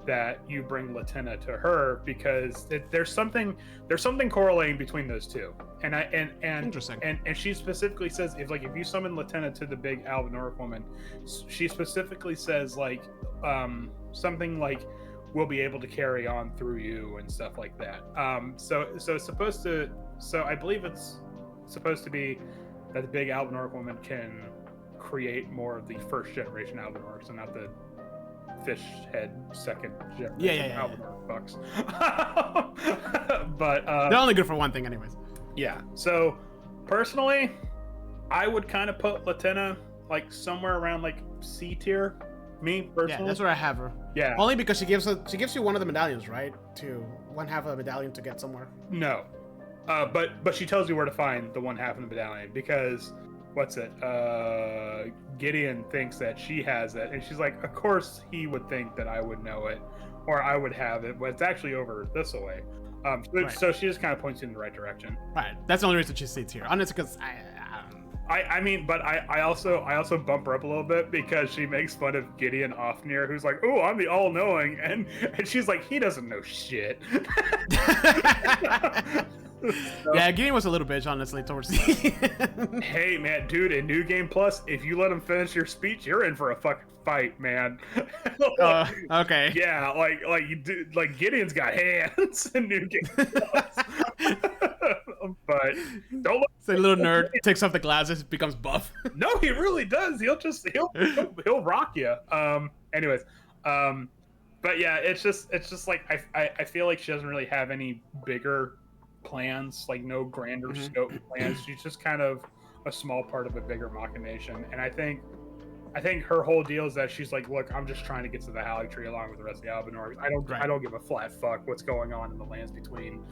that you bring Latenna to her, because there's something correlating between those two. And Interesting. And she specifically says, if you summon Latenna to the big Albinorg woman, she specifically says like something like, we'll be able to carry on through you and stuff like that. So it's supposed to, so I believe it's supposed to be that the big Albinorg woman can create more of the first generation Albinorg, so not the fish head second generation Albinorg bucks. But they're only good for one thing anyways. Yeah, so personally I would kind of put Latenna like somewhere around like C tier. Me personally. Yeah, that's where I have her. Yeah. Only because she gives you one of the medallions, right? To one half of a medallion to get somewhere. No. But she tells you where to find the one half of the medallion, because Gideon thinks that she has it, and she's like, of course he would think that I would know it or I would have it, but it's actually over this way. So she just kind of points you in the right direction. Right. That's the only reason she sits here. Honestly, because I mean, but I also bump her up a little bit because she makes fun of Gideon Ofnir, who's like, "Oh, I'm the all-knowing," and she's like, "He doesn't know shit." Yeah, Gideon was a little bitch, honestly, towards the end. Hey, man, dude, in New Game Plus, if you let him finish your speech, you're in for a fucking fight, man. Okay. Yeah, like you do, like Gideon's got hands in New Game Plus. But don't look. So little nerd takes off the glasses, becomes buff. No, he really does. He'll rock you. Anyways, but yeah, it's just like I feel like she doesn't really have any bigger plans, like no grander scope plans. She's just kind of a small part of a bigger machination, and I think her whole deal is that she's like, look, I'm just trying to get to the Halley Tree along with the rest of the Albinor. I don't give a flat fuck what's going on in the lands between.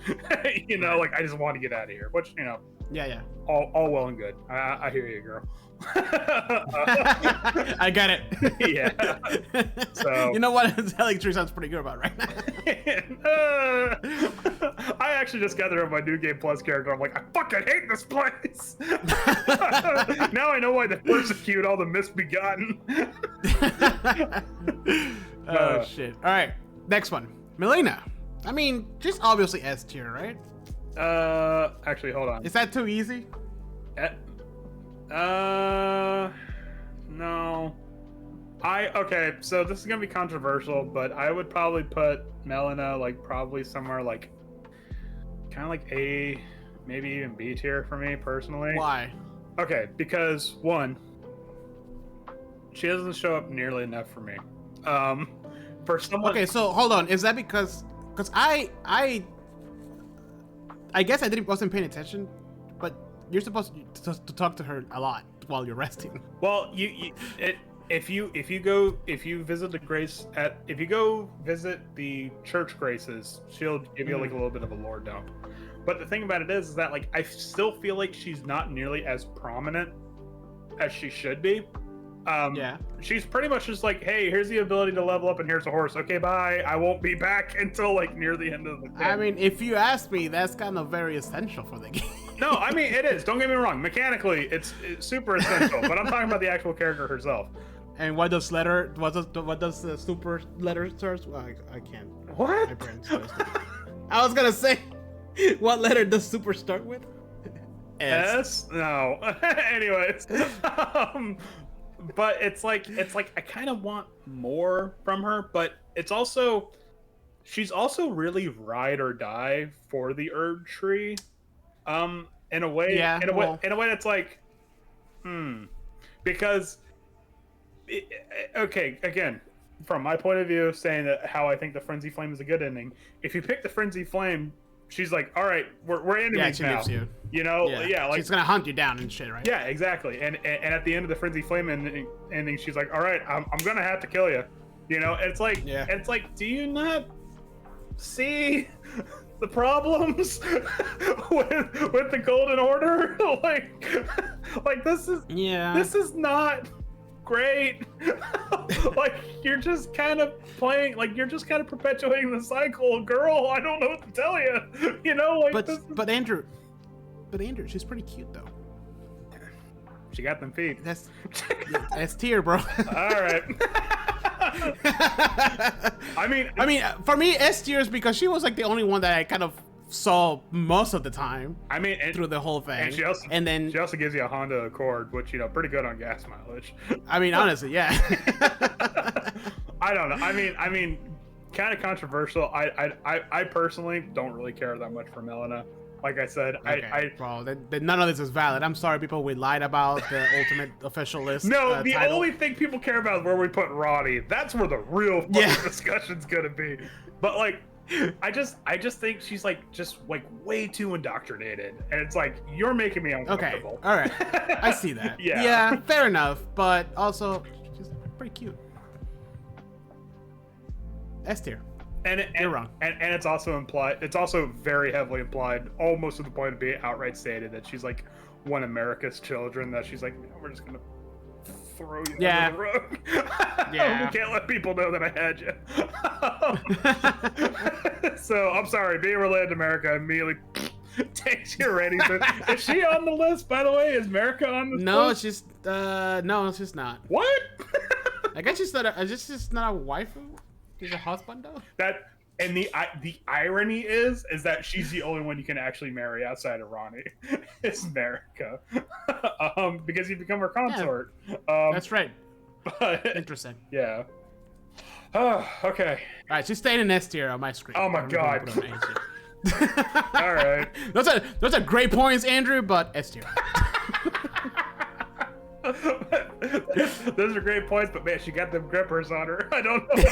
You know, like I just want to get out of here. Which, you know, Yeah. all well and good. I hear you, girl. I got it. Yeah. So you know what? Halley Tree sounds pretty good about right now. I actually just got there with my New Game Plus character. I'm like, I fucking hate this place. Now I know why they persecute all the misbegotten. Oh shit! All right, next one, Melina. I mean, she's obviously S tier, right? Actually, hold on. Is that too easy? No. Okay, so this is gonna be controversial, but I would probably put Melina like probably somewhere like kind of like A, maybe even B tier for me personally. Why? Okay, because one, she doesn't show up nearly enough for me. For someone. Okay, so hold on. Is that because I guess I wasn't paying attention, but you're supposed to talk to her a lot while you're resting. Well, if you visit the church graces, she'll give you like a little bit of a lore dump. But the thing about it is that like I still feel like she's not nearly as prominent as she should be. Yeah. She's pretty much just like, hey, here's the ability to level up and here's a horse. Okay, bye. I won't be back until like near the end of the game. I mean, if you ask me, that's kind of very essential for the game. No, I mean, it is. Don't get me wrong. Mechanically, it's super essential. But I'm talking about the actual character herself. And what does the super letter start? Well, I can't. What? My brain starts I was gonna say, what letter does super start with? S? No. Anyways. But it's like I kind of want more from her, but she's also really ride or die for the Erd tree. In a way, yeah, in a way that's like, because okay, again, from my point of view, saying that how I think the Frenzy Flame is a good ending. If you pick the Frenzy Flame, she's like, all right, we're enemies now. Leaves you. You know, yeah, like she's gonna hunt you down and shit, right? Yeah, exactly. And at the end of the Frenzy Flame ending, she's like, all right, I'm gonna have to kill you. You know, it's like, do you not see the problems with the Golden Order? like this is not great. Like you're just kind of playing, like you're just kind of perpetuating the cycle, girl. I don't know what to tell you. You know, like but Andrew, she's pretty cute though. She got them feet. That's tier, bro. All right. I mean, for me, S tier is because she was like the only one that I kind of saw most of the time. I mean, through the whole thing. And she also gives you a Honda Accord, which pretty good on gas mileage. I mean, honestly, yeah. I don't know. I mean, kind of controversial. I personally don't really care that much for Melina. Like I said, okay. Well, none of this is valid. I'm sorry, people. We lied about the ultimate official list. No, the only thing people care about is where we put Roddy. That's where the real discussion's gonna be. But like, I just think she's like way too indoctrinated, and it's like you're making me uncomfortable. Okay, all right, I see that. Yeah, fair enough. But also, she's pretty cute. S tier. You're wrong. And it's also implied. It's also very heavily implied, almost to the point of being outright stated, that she's like one of America's children. That she's like, we're just gonna throw you Yeah. under the rug. Yeah. We can't let people know that I had you. So I'm sorry, being related to America immediately takes your ratings. Is she on the list, by the way? Is America on the No, list? she's no, she's not. What? I guess she's not a, just not a waifu. She's a husband though. That and the irony is that she's the only one you can actually marry outside of Ronnie. It's America, because you become her consort. That's right. But Interesting. yeah. Oh, okay. All right, she's staying in S tier on my screen. Oh my I don't know if God. I'm putting her in S tier. All right. Those are great points, Andrew, but S tier. Those are great points, but man, she got them grippers on her. I don't know.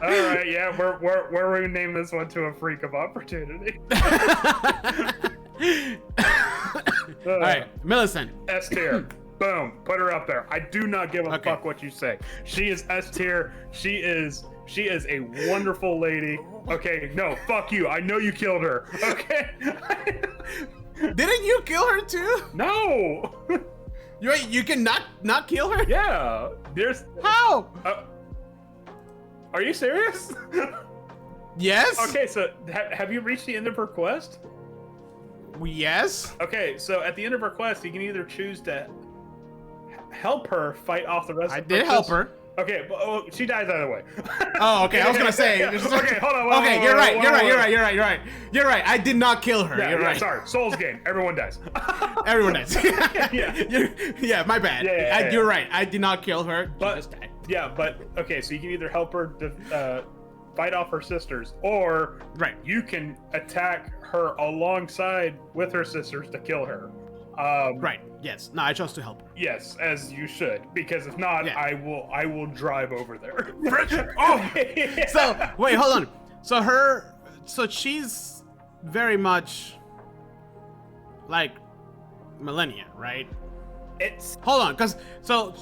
All right, yeah, we're renaming this one to a freak of opportunity. All right, Millicent. S tier. Boom. Put her up there. I do not give a Okay. fuck what you say. She is S tier. She is a wonderful lady. Okay, no, fuck you. I know you killed her. Okay. Didn't you kill her too? No. You can not kill her? Yeah. There's. How? Are you serious? Yes. Okay, so have you reached the end of her quest? Yes. Okay, so at the end of her quest, you can either choose to help her fight off the rest I of did help her. Okay, but she dies either way. Oh, okay. I was gonna say. Okay, hold on. Okay, you're right. You're right. I did not kill her. Yeah, You're right. Sorry, Souls game. Everyone dies. Everyone does. Yeah. Yeah, my bad. Yeah. You're right. I did not kill her. She But just died. yeah, but okay, so you can either help her fight off her sisters, or Right. you can attack her alongside with her sisters to kill her. Right. Yes. No, I chose to help her. Yes, as you should, because if not, Yeah. I will drive over there. Oh. So wait, hold on. So she's very much like Millennia, right? It's Hold on, cause so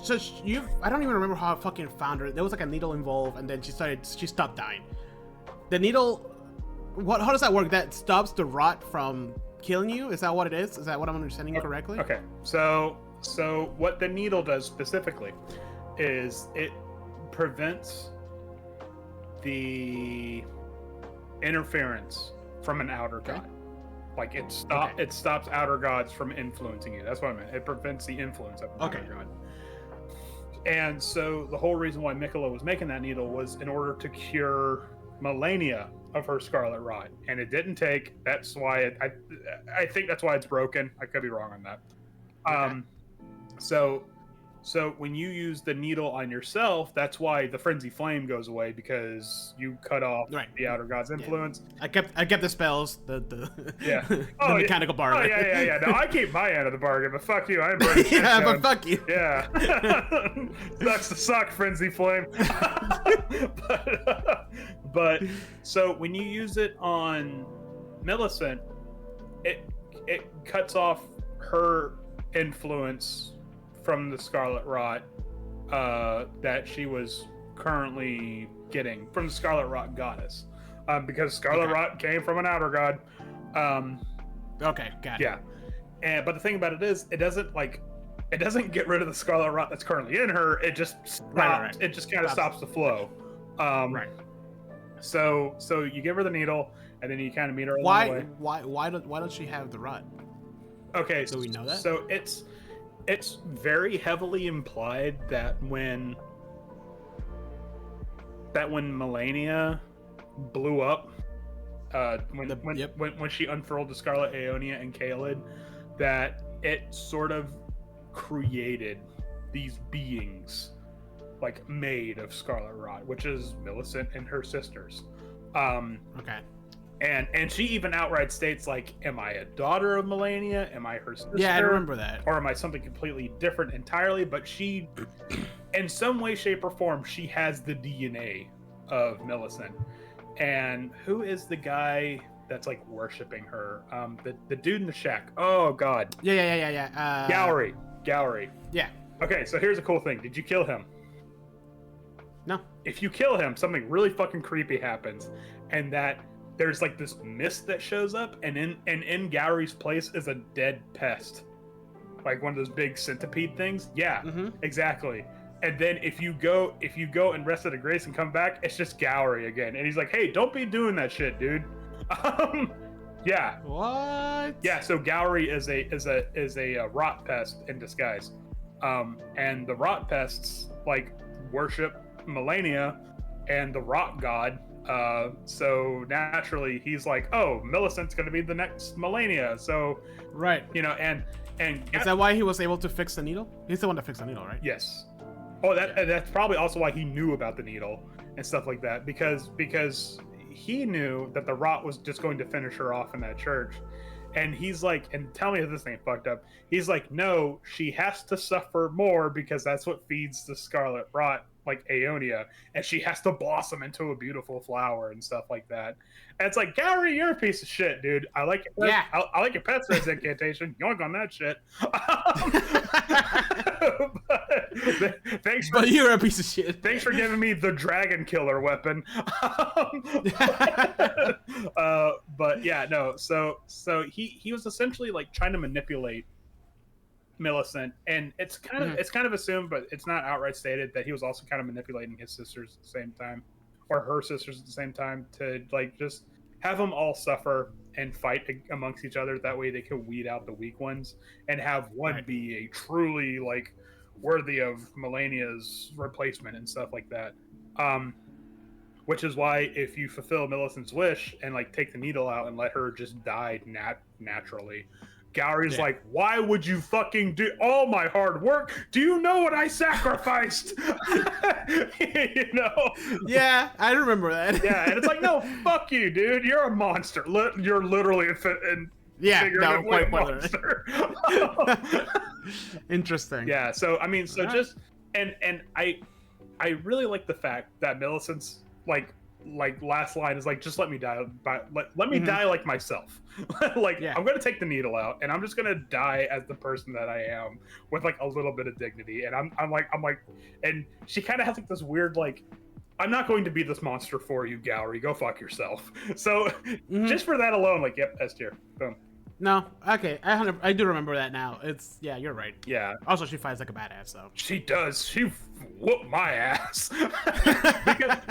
I don't even remember how I fucking found her. There was like a needle involved, and then she stopped dying. The needle, how does that work? That stops the rot from killing you? Is that what it is? Is that what I'm understanding correctly? okay. So what the needle does specifically is it prevents the interference from an outer god. Like it stops outer gods from influencing you. That's what I meant. It prevents the influence of an outer god. And so the whole reason why Mikola was making that needle was in order to cure Melania of her scarlet rot, and it didn't take. That's why I think that's why it's broken. I could be wrong on that. So when you use the needle on yourself, that's why the frenzy flame goes away, because you cut off the outer god's influence. I kept the spells, the Oh, mechanical bar. Oh yeah. No, I keep my end of the bargain, but fuck you. I ain't burning shit Yeah, down. but fuck you. Yeah. Sucks to suck, frenzy flame. but so when you use it on Millicent, it cuts off her influence from the scarlet rot that she was currently getting from the scarlet rot goddess, because scarlet rot came from an outer god. Okay, got it. Yeah, but the thing about it is, it doesn't get rid of the scarlet rot that's currently in her. It just stops. Right. It just kind of stops the flow. Right. So you give her the needle, and then you kind of meet her along the way. Why don't she have the rot? Okay, do we know that? So it's very heavily implied that when Melania blew up, when she unfurled the Scarlet Aeonia and Kaelid, that it sort of created these beings like made of scarlet rot, which is Millicent and her sisters. Okay. And she even outright states, like, am I a daughter of Melania? Am I her sister? Yeah, I remember that. Or am I something completely different entirely? But she, in some way, shape, or form, she has the DNA of Millicent. And who is the guy that's, like, worshiping her? The dude in the shack. Oh, God. Yeah. Gallery. Yeah. Okay, so here's a cool thing. Did you kill him? No. If you kill him, something really fucking creepy happens. And that there's like this mist that shows up, and in Gallery's place is a dead pest. like one of those big centipede things. Yeah, Mm-hmm. exactly. And then if you go and rest at a grace and come back, it's just Gowry again. And he's like, hey, don't be doing that shit, dude. Yeah. What? Yeah, so Gowry is a rot pest in disguise. And the rot pests like worship Melania and the rot god. So naturally he's like, oh, Millicent's gonna be the next Melania. So Right. you know, and Is that why he was able to fix the needle? He's the one that fixed the needle, right? yes. Oh, that's probably also why he knew about the needle and stuff like that, because he knew that the rot was just going to finish her off in that church. And he's like, and tell me if this ain't fucked up. He's like, no, she has to suffer more because that's what feeds the scarlet rot, like Aeonia, and she has to blossom into a beautiful flower and stuff like that. And it's like, Gowry, you're a piece of shit, dude. I like it. Yeah. I like your pet size incantation. Yoink on that shit. But thanks for But you're a piece of shit. Thanks for giving me the dragon killer weapon. But yeah, no. So he was essentially like trying to manipulate Millicent, and it's kind of assumed, but it's not outright stated, that he was also kind of manipulating his sisters at the same time, or her sisters at the same time, to like just have them all suffer and fight amongst each other. That way they could weed out the weak ones and have one be a truly like worthy of Melania's replacement and stuff like that. Which is why if you fulfill Millicent's wish and like take the needle out and let her just die naturally, Gowry's like, why would you fucking do all my hard work? Do you know what I sacrificed? You know? Yeah, I remember that. Yeah, and it's like, no, fuck you, dude. You're a monster. You're literally Yeah, no, quite monster. Interesting. Yeah, so I mean, so just and I really like the fact that Millicent's like last line is like, just let me die, let me die like myself. Like, I'm gonna take the needle out and I'm just gonna die as the person that I am, with like a little bit of dignity. And I'm like, and she kind of has like this weird like, I'm not going to be this monster for you, Gowry. Go fuck yourself. So just for that alone, like, yep, S tier. Boom. No, okay, I do remember that now. It's you're right. Yeah. Also, she fights like a badass, though. She does. She whooped my ass.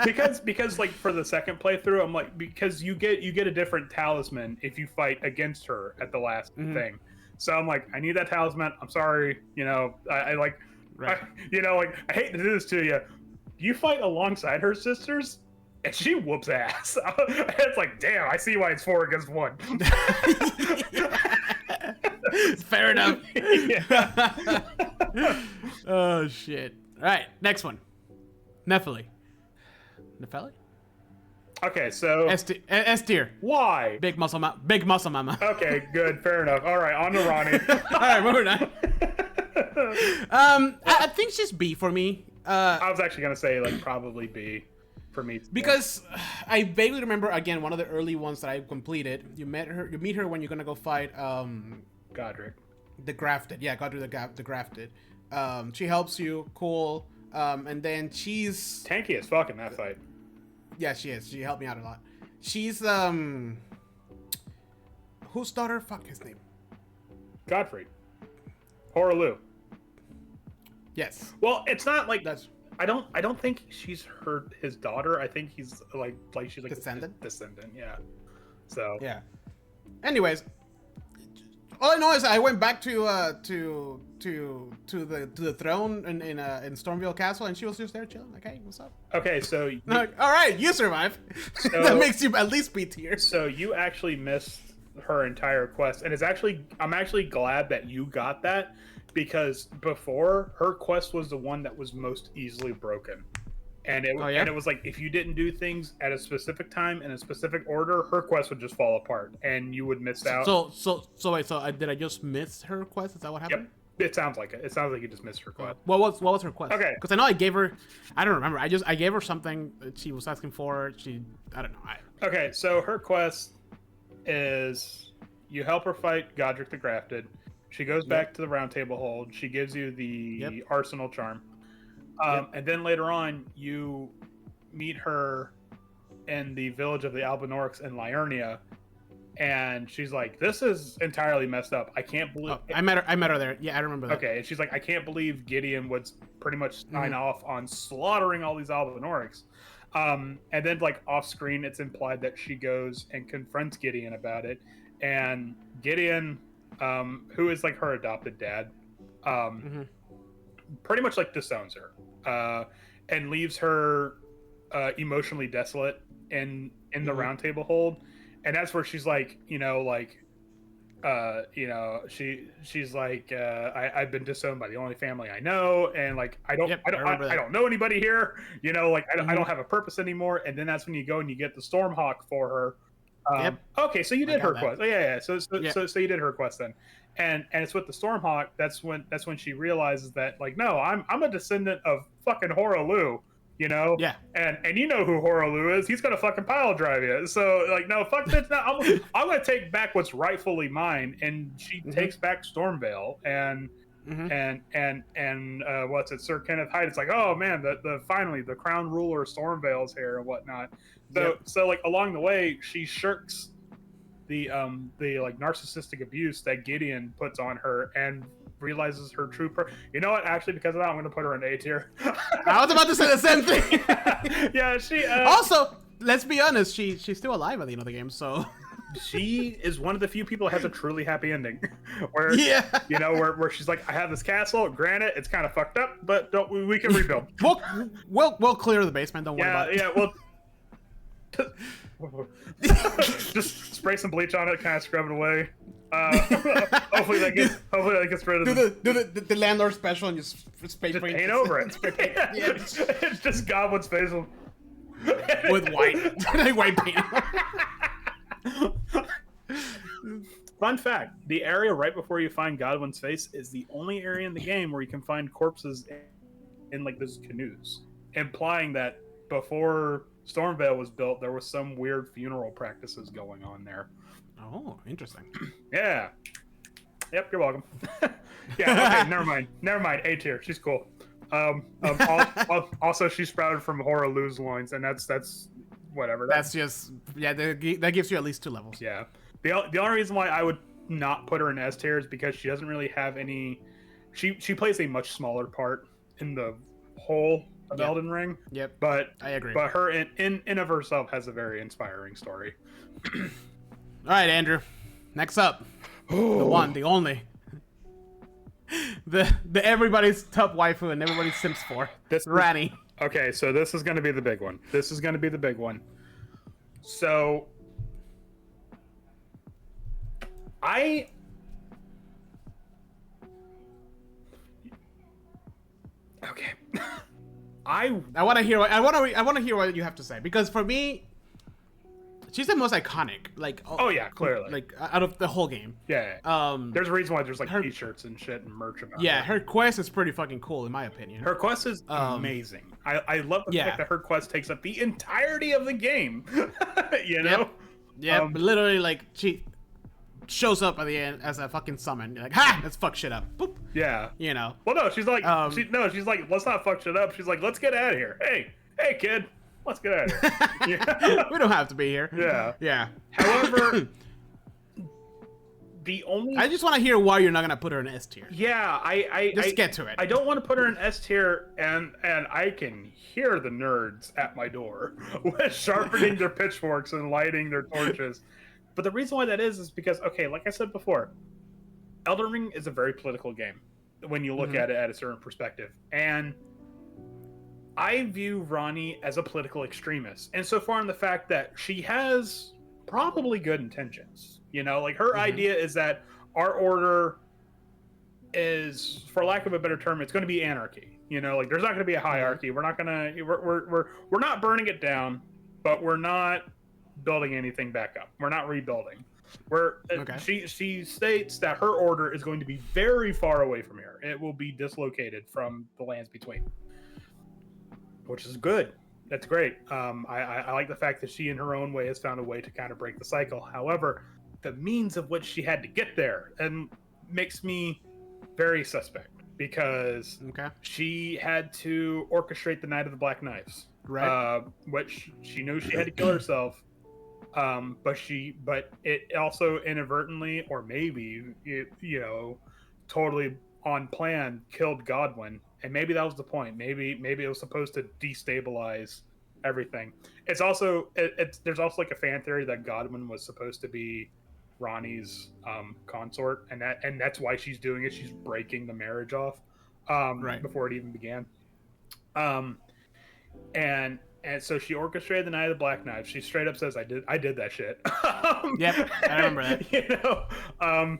because like for the second playthrough, I'm like, because you get a different talisman if you fight against her at the last thing. So I'm like, I need that talisman. I'm sorry, you know, I like, you know, like, I hate to do this to you. You fight alongside her sisters, and she whoops ass. It's like, damn, I see why it's 4 against 1. Fair enough. Yeah. Oh shit! All right, next one. Nephili. Okay, so S tier. why? Big muscle mama. Okay, good, fair enough. All right, on to Ronnie. All right, moving on. I think she's B for me. I was actually gonna say like probably B for me too. Because I vaguely remember, again, one of the early ones that I completed. You meet her when you're gonna go fight Godric. the Grafted. Yeah, Godric the Grafted. She helps you, cool. And then she's Tanky as fuck in that fight. yeah, she is. She helped me out a lot. She's whose daughter? Fuck his name. Godfrey. Horaloo. Yes. Well, it's not like That's I don't think she's his daughter. I think he's like she's like Descendant? Descendant, yeah. So yeah. Anyways, all I know is I went back to the throne in Stormville Castle, and she was just there chilling. Like, hey, what's up? okay, so I'm like, all right, you survive. So- That makes you at least B tier. so you actually missed her entire quest, and I'm actually glad that you got that, because before, her quest was the one that was most easily broken. And it was like, if you didn't do things at a specific time in a specific order, her quest would just fall apart and you would miss out. So wait, did I just miss her quest? Is that what happened? Yep. It sounds like it. It sounds like you just missed her quest. What was her quest? Okay. Because I know I gave her, I don't remember. I gave her something that she was asking for. I don't know. Okay, so her quest is you help her fight Godric the Grafted. She goes back to the Round Table Hold. She gives you the Arsenal Charm. And then later on, you meet her in the village of the Albinorix in Liurnia, and she's like, "This is entirely messed up. I can't believe." Oh, I met her there. Yeah, I remember that. Okay, and she's like, "I can't believe Gideon would pretty much sign off on slaughtering all these Albinorics." And then, like, off screen, it's implied that she goes and confronts Gideon about it, and Gideon, who is like her adopted dad, pretty much like disowns her, and leaves her emotionally desolate in the round table hold. And that's where she's like, she's like, I've been disowned by the only family I know, and like I don't know anybody here, like I don't have a purpose anymore. And then that's when you go and you get the Stormhawk for her. Okay, so you did her quest. Oh, yeah. So you did her quest then, and it's with the Stormhawk. That's when she realizes that, like, no, I'm a descendant of fucking Horaloo. Yeah. And you know who Horaloo is. He's gonna fucking pile drive you. So, like, no, fuck this. No, I'm gonna take back what's rightfully mine. And she takes back Stormvale and what's it, Sir Kenneth Hyde. It's like, oh man, the finally the crown ruler Stormvale is here and whatnot. So like along the way, she shirks the like narcissistic abuse that Gideon puts on her and realizes her true you know what, actually, because of that, I'm going to put her in A tier. I was about to say the same thing. Yeah, she also, let's be honest, she's still alive at the end of the game, so she is one of the few people that has a truly happy ending, where where she's like, I have this castle, granted it's kind of fucked up, but we can rebuild. we'll clear the basement, don't worry about it. Just spray some bleach on it, kind of scrub it away. Hopefully that gets rid of the landlord special and just spray paint. Paint over it. It's just Goblin's face with white paint. Fun fact: the area right before you find Godwin's face is the only area in the game where you can find corpses in like those canoes, implying that before Stormvale was built, there was some weird funeral practices going on there. Oh, interesting. Yeah. Yep, you're welcome. Yeah, okay, never mind. A tier. She's cool. Also, she sprouted from Horaloo's loins, and that's whatever. That's just, that gives you at least 2 levels. Yeah. The only reason why I would not put her in S tier is because she doesn't really have any. She plays a much smaller part in the whole of Elden Ring. Yep. But I agree. But her in of herself has a very inspiring story. All right, Andrew. Next up, the one, the only, the everybody's top waifu and everybody simps for. Ranni. Okay, so this is going to be the big one. So I want to hear what you have to say, because for me, she's the most iconic. Like, oh yeah, clearly. Like, out of the whole game. Yeah. There's a reason why there's like t-shirts and shit and merch about it. Yeah, her quest is pretty fucking cool in my opinion. Her quest is amazing. I love the fact that her quest takes up the entirety of the game. You know? Yeah, literally, like, she shows up at the end as a fucking summon. You're like, ha! Let's fuck shit up. Boop. Yeah. You know. Well, no, she's like, she's like, let's not fuck shit up. She's like, let's get out of here. Hey, kid. Let's get out of here. Yeah. We don't have to be here. Yeah. However, I just want to hear why you're not gonna put her in S tier. Yeah, I get to it. I don't want to put her in S tier, and I can hear the nerds at my door sharpening their pitchforks and lighting their torches. But the reason why that is because, okay, like I said before, Elden Ring is a very political game when you look at it at a certain perspective, and I view Ranni as a political extremist, and so far in the fact that she has probably good intentions. You know, like her idea is that our order is, for lack of a better term, it's going to be anarchy. You know, like there's not going to be a hierarchy. We're not not burning it down, but we're not building anything back up. We're not rebuilding. She states that her order is going to be very far away from here. It will be dislocated from the lands between. Which is good. That's great. I like the fact that she, in her own way, has found a way to kind of break the cycle. However, the means of which she had to get there and makes me very suspect, because she had to orchestrate the Night of the Black Knives, right? Which she knew she had to kill herself but it also inadvertently, or maybe totally on plan, killed Godwin, and maybe that was the point. Maybe it was supposed to destabilize everything. It's there's also like a fan theory that Godwin was supposed to be Ronnie's consort, and that's why she's doing it. She's breaking the marriage off Right. before it even began. Um, and so she orchestrated the Night of the Black Knives. She straight up says, I did that shit." Yep, I remember that.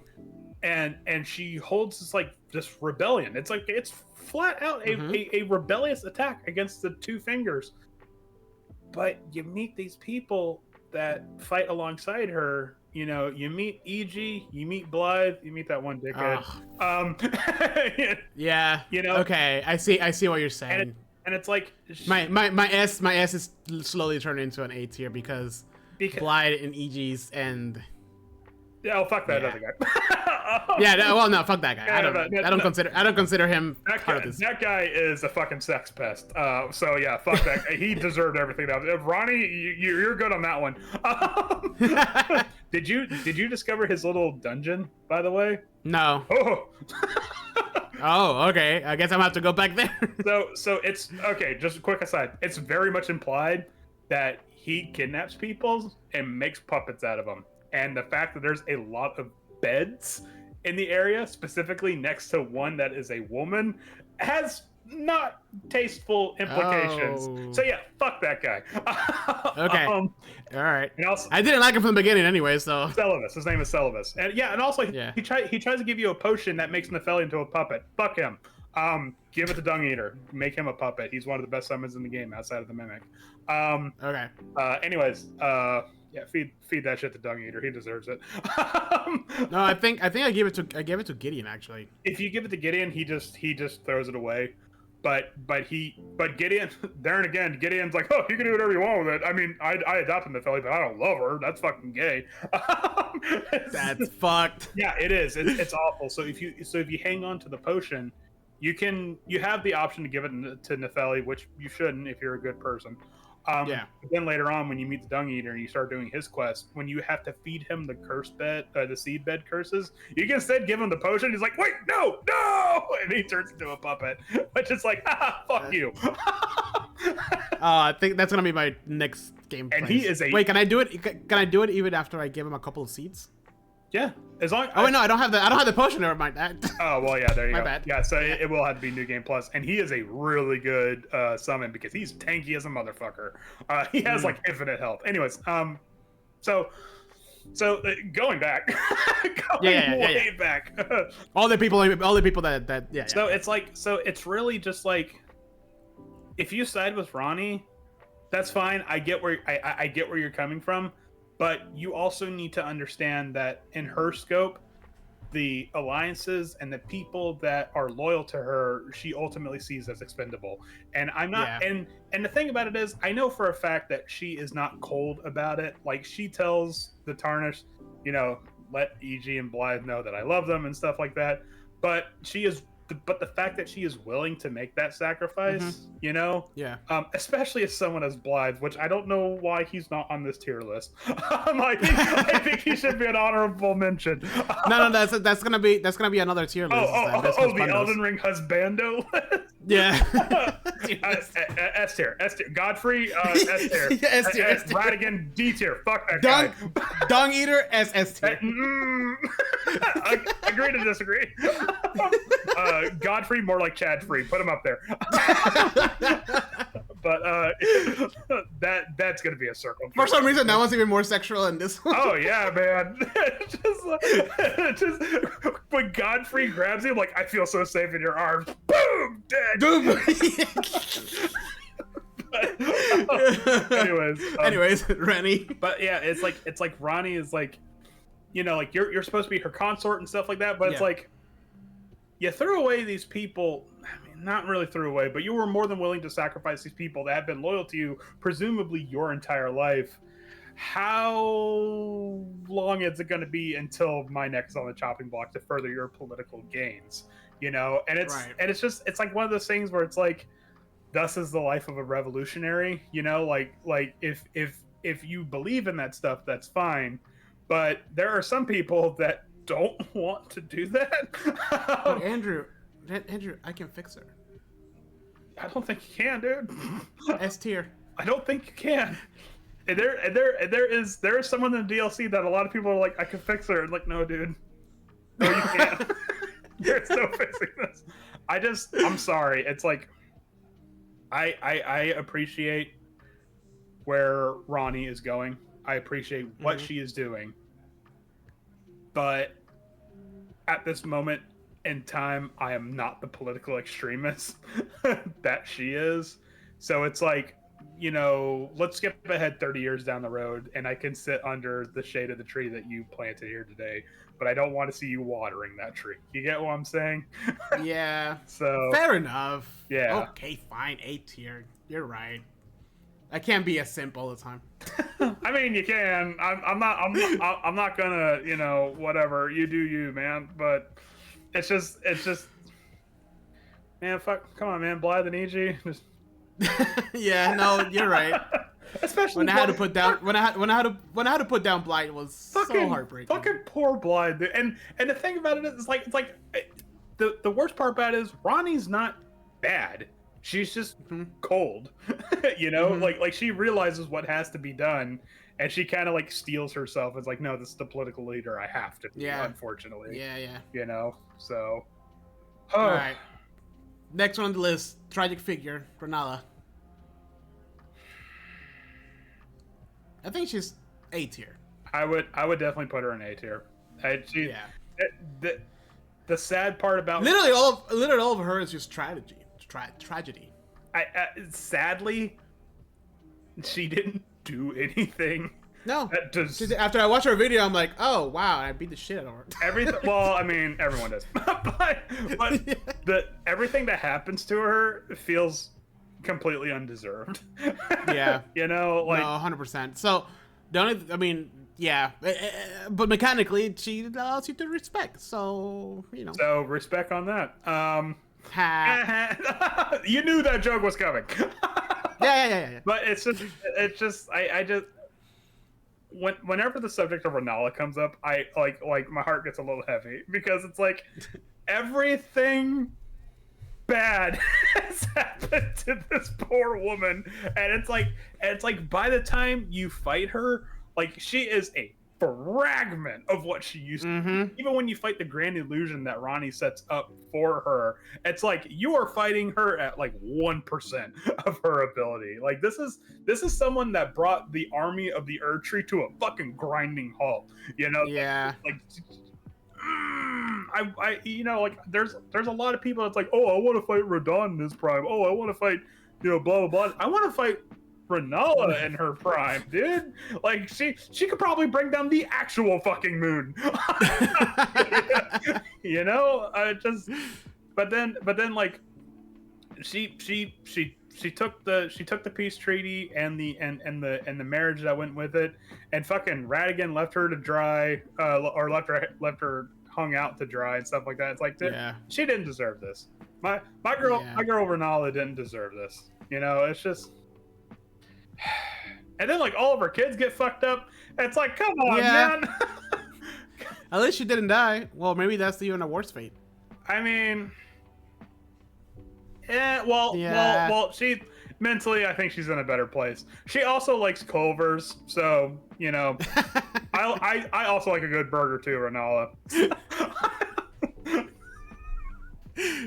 And she holds this rebellion. It's flat out a rebellious attack against the Two Fingers. But you meet these people that fight alongside her. You meet E.G., you meet Blythe, you meet that one dickhead. Yeah. Okay, I see what you're saying. And it's like my S is slowly turning into an A tier because Blythe and EG's and fuck that other guy. No, fuck that guy. I don't consider him part of this. That guy is a fucking sex pest. So yeah, fuck that guy. He deserved everything. Ronnie, you're good on that one. Did you discover his little dungeon, by the way? No. Oh. Oh, okay. I guess I'm gonna have to go back there. So it's okay. Just a quick aside. It's very much implied that he kidnaps people and makes puppets out of them. And the fact that there's a lot of beds in the area, specifically next to one that is a woman, has not tasteful implications. Oh. So yeah, fuck that guy. Okay. All right. And also, I didn't like him from the beginning anyway, so. Celovus. His name is Celovus. And also Yeah. he tries to give you a potion that makes Nepheli into a puppet. Fuck him. Give it to Dung Eater. Make him a puppet. He's one of the best summons in the game outside of the Mimic. Okay. Anyways, yeah, feed that shit to Dung Eater. He deserves it. No, I think I gave it to Gideon actually. If you give it to Gideon, he just throws it away. But Gideon, there and again, Gideon's like, oh, you can do whatever you want with it. I mean, I adopted Nepheli, but I don't love her. That's fucking gay. That's fucked. Yeah, it is. It's awful. So if you hang on to the potion, you have the option to give it to Nepheli, which you shouldn't if you're a good person. Yeah. But then later on, when you meet the Dung Eater and you start doing his quest, when you have to feed him the curse bed, the seed bed curses, you can instead give him the potion. He's like, wait, no, and he turns into a puppet, which is like, fuck you. I think that's gonna be my next game. And he is a wait. Can I do it? Can I do it even after I give him a couple of seeds? Yeah, as long. Oh wait, no, I don't have the potion. Never mind that. Oh well, yeah, there you My go. bad. Yeah, so it will have to be New Game Plus, and he is a really good summon because he's tanky as a motherfucker. He has like infinite health. Anyways, so going back, way back. all the people that yeah. So it's really just like, if you side with Ronnie, that's fine. I get where you're coming from. But you also need to understand that in her scope, the alliances and the people that are loyal to her, she ultimately sees as expendable. And I'm not. Yeah. And the thing about it is, I know for a fact that she is not cold about it. Like, she tells the Tarnished, let E.G. and Blythe know that I love them and stuff like that. But but the fact that she is willing to make that sacrifice, yeah, especially as someone as Blythe, which I don't know why he's not on this tier list. I think he should be an honorable mention. No, that's gonna be another tier list. The Elden Ring husbando list. Yeah. S tier, Godfrey, S tier, S tier, Radigan, D tier. Fuck that guy. Dung Eater, S tier. Agree to disagree. Godfrey, more like Chad Free. Put him up there. But that's gonna be a circle. For some reason, that one's even more sexual than this one. Oh yeah, man. just when Godfrey grabs him, like, I feel so safe in your arms. Boom, dead. Boom. Anyways, Rennie. But yeah, it's like Ronnie is like, like you're supposed to be her consort and stuff like that, but it's like, you threw away these people. I mean, not really threw away, but you were more than willing to sacrifice these people that have been loyal to you, presumably your entire life. How long is it going to be until my neck is on the chopping block to further your political gains? And it's right. And it's like one of those things where it's like, thus is the life of a revolutionary. Like if if you believe in that stuff, that's fine. But there are some people that don't want to do that. But Andrew, I can fix her. I don't think you can, dude. S tier. I don't think you can. And there is someone in the DLC that a lot of people are like, I can fix her. And like, no, dude. No, you can't. There's no fixing this. I'm sorry. It's like, I appreciate where Ronnie is going. I appreciate what she is doing. But at this moment in time, I am not the political extremist that she is. So it's like, you know, let's skip ahead 30 years down the road and I can sit under the shade of the tree that you planted here today, but I don't want to see you watering that tree. You get what I'm saying? Yeah. So fair enough. Yeah. Okay, fine. A tier. You're right. I can't be a simp all the time. I mean, you can. I'm not gonna, you know, whatever. You do you, man. But it's just, man, fuck. Come on, man. Blythe and EG. Just... Yeah, no, you're right. Especially when I had to put down when I had to put down Blythe was so heartbreaking. Fucking poor Blythe. And the thing about it is like, it's like the worst part about it is Ronnie's not bad. She's just cold, you know. Like she realizes what has to be done, and she kind of like steels herself. It's like, no, this is the political leader. I have to be, unfortunately. Yeah. You know, so. All right. Next one on the list, tragic figure, Renala. I think she's A tier. I would definitely put her in A tier. The sad part about literally all of her is just tragedy. Sadly, she didn't do anything. No. After I watched her video, I'm like, oh wow, I beat the shit out of her. Everything. Well, I mean, everyone does, but everything that happens to her feels completely undeserved. Yeah. You know, like 100%. So the only, I mean, yeah, but mechanically, she allows you to respect. So you know. So respect on that. You knew that joke was coming. Yeah. But it's just whenever the subject of Renala comes up, I like my heart gets a little heavy because it's like everything bad has happened to this poor woman, and it's like by the time you fight her, like she is a fragment of what she used to be. Even when you fight the grand illusion that Ronnie sets up for her, it's like you are fighting her at like 1% of her ability. Like this is someone that brought the army of the Erdtree to a fucking grinding halt. You know? Yeah. Like I you know, like there's a lot of people that's like, oh, I want to fight Radon in his prime. Oh, I want to fight, you know, blah blah blah. I want to fight Renala in her prime, dude. Like she could probably bring down the actual fucking moon. You know, but then like she took the peace treaty and the marriage that went with it, and fucking Radigan left her to dry, or left her hung out to dry and stuff like that. It's like, dude, she didn't deserve this. My girl Renala didn't deserve this. You know, it's just. And then like all of her kids get fucked up. It's like, come on, man. At least she didn't die. Well, maybe that's even a worse fate. I mean, well, she mentally, I think she's in a better place. She also likes Culvers, so you know, I also like a good burger too, Renala.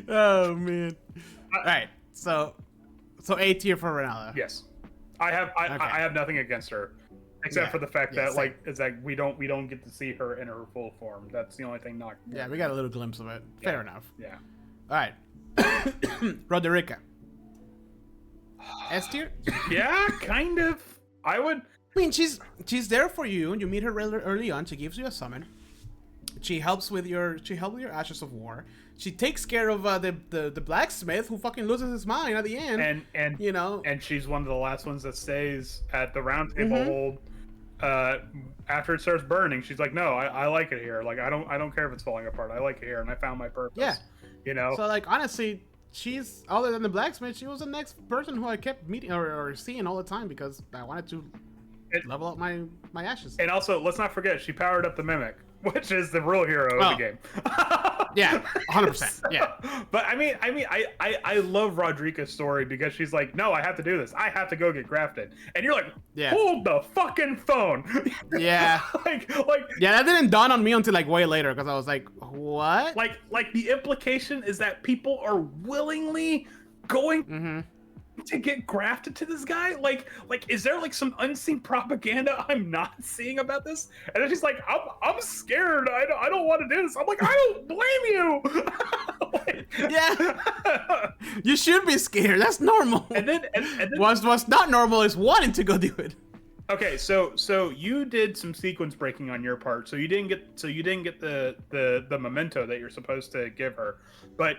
Oh man. All right, so A tier for Renala. Yes. I have nothing against her, except for the fact that like it's like we don't get to see her in her full form. That's the only thing not. Yeah, we got a little glimpse of it. Fair enough. Yeah. All right. Roderica. S tier? Yeah, kind of. I mean, she's there for you. You meet her early on. She gives you a summon. She helps with your Ashes of War. She takes care of the blacksmith who fucking loses his mind at the end. And you know, and she's one of the last ones that stays at the round table hold after it starts burning. She's like, no, I like it here. Like I don't care if it's falling apart. I like it here, and I found my purpose. Yeah. You know. So like honestly, she's other than the blacksmith, she was the next person who I kept meeting or seeing all the time because I wanted to level up my ashes. And also, let's not forget, she powered up the Mimic, which is the real hero of the game. Yeah, 100%. Yeah. But I love Rodrika's story because she's like, no, I have to do this. I have to go get grafted. And you're like, hold the fucking phone. Yeah. Yeah, that didn't dawn on me until like way later because I was like, what? Like the implication is that people are willingly going to get grafted to this guy. Like is there like some unseen propaganda I'm not seeing about this? And then she's like, I'm scared. I don't want to do this. I'm like, I don't blame you. Yeah. You should be scared. That's normal. And then what's not normal is wanting to go do it. Okay, so you did some sequence breaking on your part, so you didn't get the memento that you're supposed to give her. But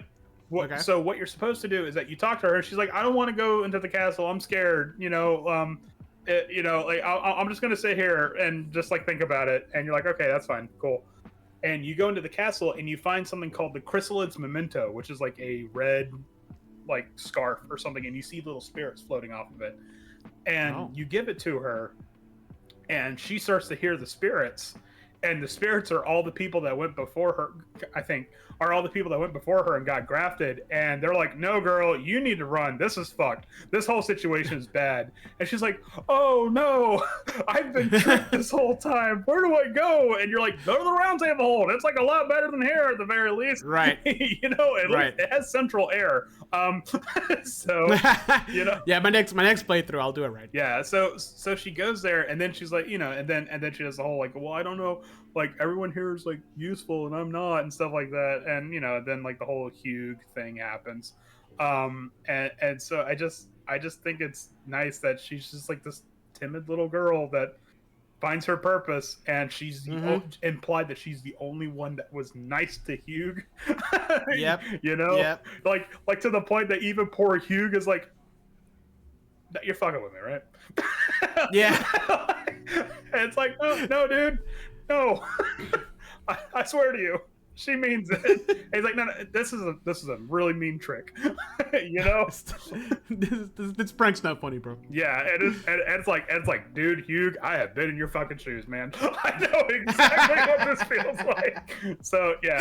so what you're supposed to do is that you talk to her, and she's like, I don't want to go into the castle. I'm scared. I'm just gonna sit here and just like think about it. And you're like, okay, that's fine, cool. And you go into the castle and you find something called the Chrysalid's Memento, which is like a red like scarf or something, and you see little spirits floating off of it. And you give it to her, and she starts to hear the spirits, and the spirits are all the people that went before her, I think, are all the people that went before her and got grafted. And they're like, no, girl, you need to run. This is fucked. This whole situation is bad. And she's like, oh, no, I've been tricked this whole time. Where do I go? And you're like, go to the round table hold. It's like a lot better than here at the very least. Right. Least it has central air. So, Yeah, my next playthrough, I'll do it right. Yeah, so she goes there, and then she's like, and then she does the whole like, well, I don't know, like everyone here is like useful and I'm not, and stuff like that, and then like the whole Hugh thing happens, and so I just think it's nice that she's just like this timid little girl that finds her purpose, and she's implied that she's the only one that was nice to Hugh. Yep. Yep. Like to the point that even poor Hugh is like, you're fucking with me, right? Yeah. And it's like, no, dude, no. I swear to you, she means it. And he's like, no, this is a really mean trick. This prank's not funny, bro. Yeah, and it's like, dude, Hugh, I have been in your fucking shoes, man. I know exactly what this feels like. So yeah,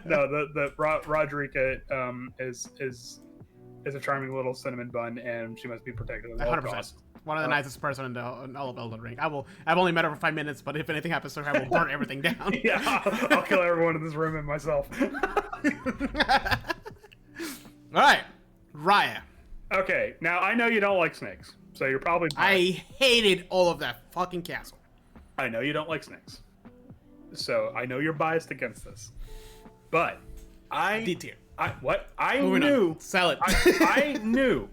the Rodrika is a charming little cinnamon bun, and she must be protected at all costs. One of the nicest person in all of Elden Ring. I've only met her for 5 minutes, but if anything happens to her, I will burn everything down. Yeah, I'll kill everyone in this room and myself. All right, Raya. Okay, now I know you don't like snakes, so you're probably biased. I hated all of that fucking castle. I know you don't like snakes, so I know you're biased against this, but D tier. I knew. Sell it. I knew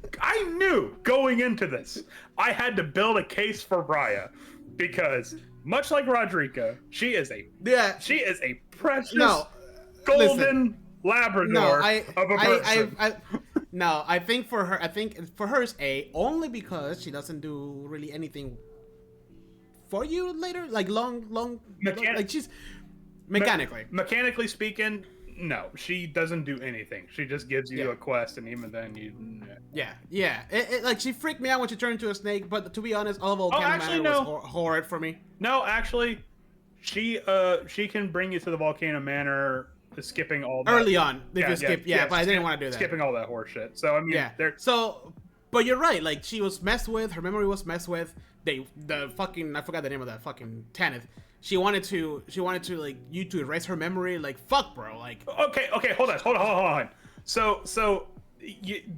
going into this, I had to build a case for Raya, because much like Rodrika, she is a precious golden Labrador of a person. I think for her it's A, only because she doesn't do really anything for you later, like like she's mechanically speaking. No, she doesn't do anything. She just gives you a quest, and even then you... Yeah. Like, she freaked me out when she turned into a snake, but to be honest, all of Volcano Manor was horrid for me. No, actually, she can bring you to the Volcano Manor, skipping all that. Early on, if you skip, but I didn't want to do that. Skipping all that horse shit. So, I mean, but you're right, like, she was messed with, her memory was messed with, I forgot the name of that fucking Tanith. She wanted to like you to erase her memory. Like, fuck, bro. Like, okay, hold on. So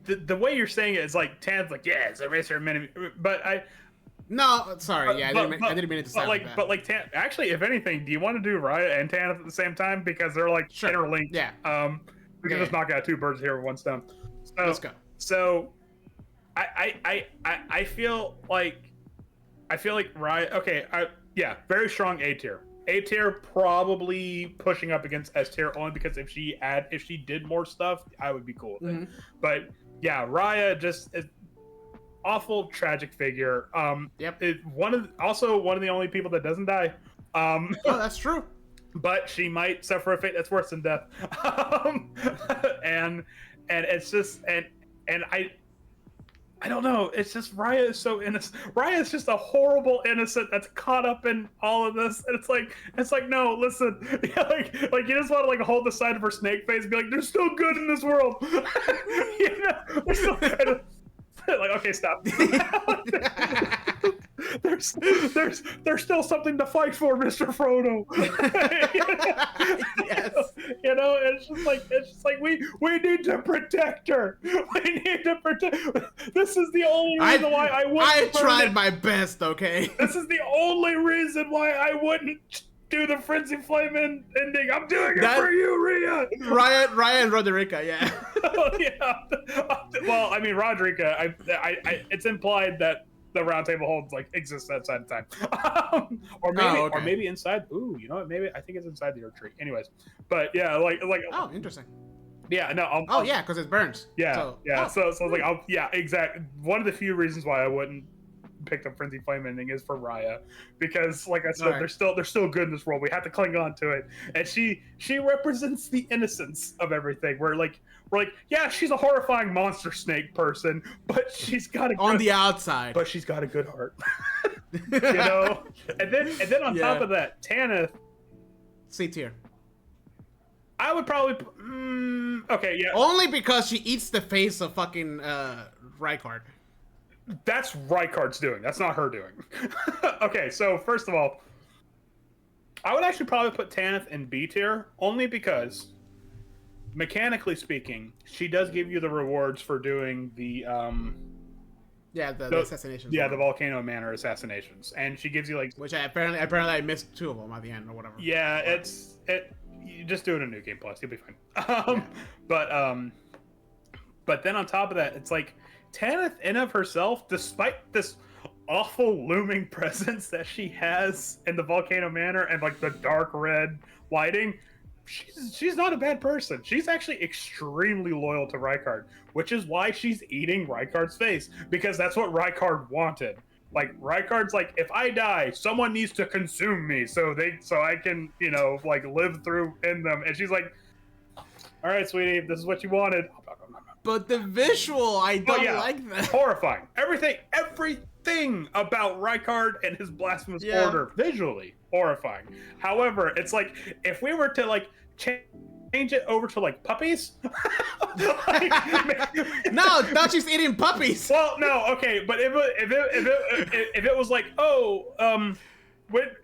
the way you're saying it is like Tan's like, yeah, it's erase her memory, but I didn't mean it to sound like that. But like Tan, actually, if anything, do you want to do Raya and Tanith at the same time, because they're like interlinked? Yeah. We can just knock out two birds here with one stone. So, let's go. So I feel like Raya. Okay, very strong A tier. A tier, probably pushing up against S tier, only because if she did more stuff, I would be cool with it. But yeah, Raya just is awful, tragic figure. One of the only people that doesn't die. That's true. But she might suffer a fate that's worse than death. And it's just and I don't know. It's just Raya is so innocent. Raya is just a horrible innocent that's caught up in all of this, and it's like no, listen, like you just want to like hold the side of her snake face and be like, there's still good in this world. You know? Like okay, stop. there's still something to fight for, Mr. Frodo. Yes. You know, it's just like we need to protect her. We need to protect. This is the only reason why I wouldn't. I tried my best, okay? This is the only reason why I wouldn't do the Frenzy Flame ending. I'm doing it for you, Rhea. Ryan and Roderica, yeah. Yeah. Well, I mean, Roderica. It's implied that the round table holds like exists outside of time, or maybe inside. Ooh, you know what? Maybe I think it's inside the Earth Tree. Anyways, but yeah, like. Oh, interesting. Yeah, no. Yeah, because it burns. Yeah, so, yeah. So like, exactly. One of the few reasons why I wouldn't pick up Frenzy Flame ending is for Raya, because like I said, right. they're still good in this world. We have to cling on to it, and she represents the innocence of everything. We're like, yeah, she's a horrifying monster snake person, but she's got the outside. But she's got a good heart, you know. And then on top of that, Tanith, C tier. I would probably. Okay, yeah. Only because she eats the face of fucking Rykard. That's Rykard's doing. That's not her doing. Okay, so first of all, I would actually probably put Tanith in B tier, only because, mechanically speaking, she does give you the rewards for doing the the assassinations. Yeah, the Volcano Manor assassinations, and she gives you like. Which apparently I missed 2 of them at the end or whatever. Yeah, you just do it in New Game Plus, you'll be fine. But then on top of that, it's like Tanith in of herself, despite this awful looming presence that she has in the Volcano Manor and like the dark red lighting, she's not a bad person. She's actually extremely loyal to Rykard, which is why she's eating Rykard's face, because that's what Rykard wanted. Like Rykard's like, if I die, someone needs to consume me so I can, you know, like live through in them. And she's like, all right, sweetie, this is what you wanted. But the visual, I don't like that. Horrifying. Everything about Rykard and his blasphemous order, visually horrifying. However, it's like, if we were to like change it over to like puppies. No, she's eating puppies. Well, no, okay, but if it was like,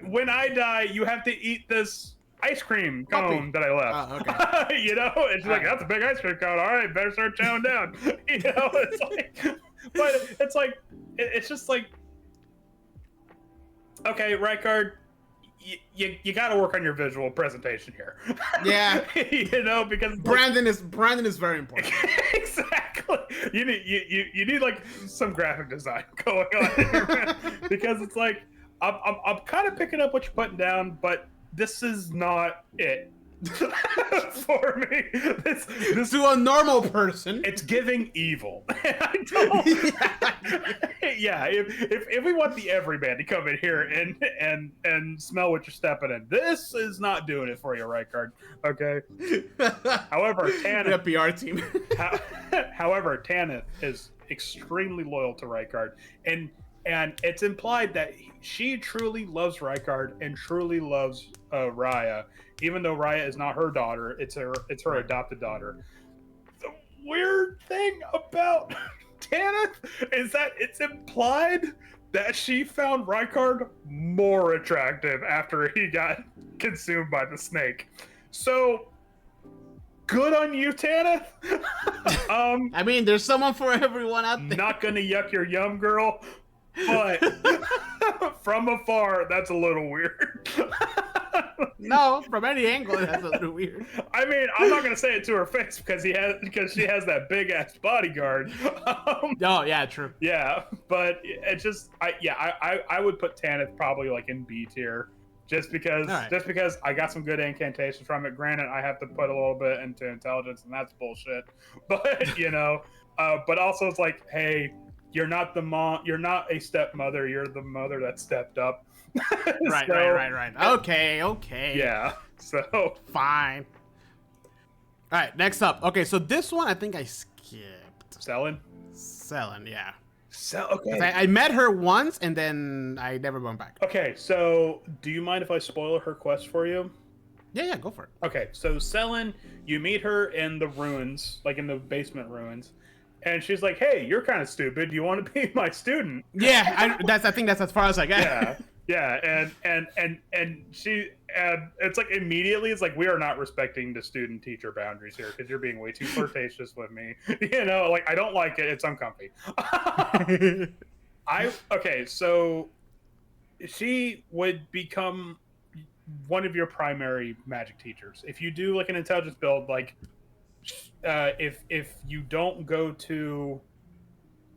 when I die, you have to eat this ice cream cone that I left. Oh, okay. You know, it's like, that's a big ice cream cone. All right, better start chowing down. You know, it's like, but it's like, it's just like, okay, Rykard, you got to work on your visual presentation here. Yeah, you know, because Brandon is very important. Exactly. You need like some graphic design going on here, man. Because it's like I'm kind of picking up what you're putting down, but this is not it. For me, this to a normal person, it's giving evil. I don't. Yeah, if we want the everyman to come in here and smell what you're stepping in, this is not doing it for you, Rykard. Okay. However, Tanith, the PR team. However, Tanith is extremely loyal to Rykard, and it's implied that she truly loves Rykard and truly loves Raya, even though Raya is not her daughter. It's her adopted daughter. The weird thing about Tanith is that it's implied that she found Rykard more attractive after he got consumed by the snake. So good on you, Tanith. I mean, there's someone for everyone out there. Not gonna yuck your yum, girl. But from afar, that's a little weird. No, from any angle, that's a little weird. I mean, I'm not gonna say it to her face because she has that big ass bodyguard. Oh yeah, true. Yeah, but it's just I would put Tanith probably like in B tier, just because I got some good incantations from it. Granted, I have to put a little bit into intelligence, and that's bullshit. But you know, but also it's like, hey. You're not the mom. You're not a stepmother. You're the mother that stepped up. Right. Okay. Yeah. So fine. All right. Next up. Okay. So this one I think I skipped. Selling. Yeah. So Because okay. I met her once and then I never went back. Okay, so do you mind if I spoil her quest for you? Yeah, go for it. Okay, so Selin, you meet her in the ruins, like in the basement ruins, and she's like, "Hey, you're kind of stupid. Do you want to be my student?" Yeah, I think that's as far as I got. Yeah, yeah, and she, it's like immediately, it's like we are not respecting the student-teacher boundaries here because you're being way too flirtatious with me. You know, like I don't like it. It's uncomfy. Okay, so she would become one of your primary magic teachers if you do like an intelligence build. Like, if you don't go to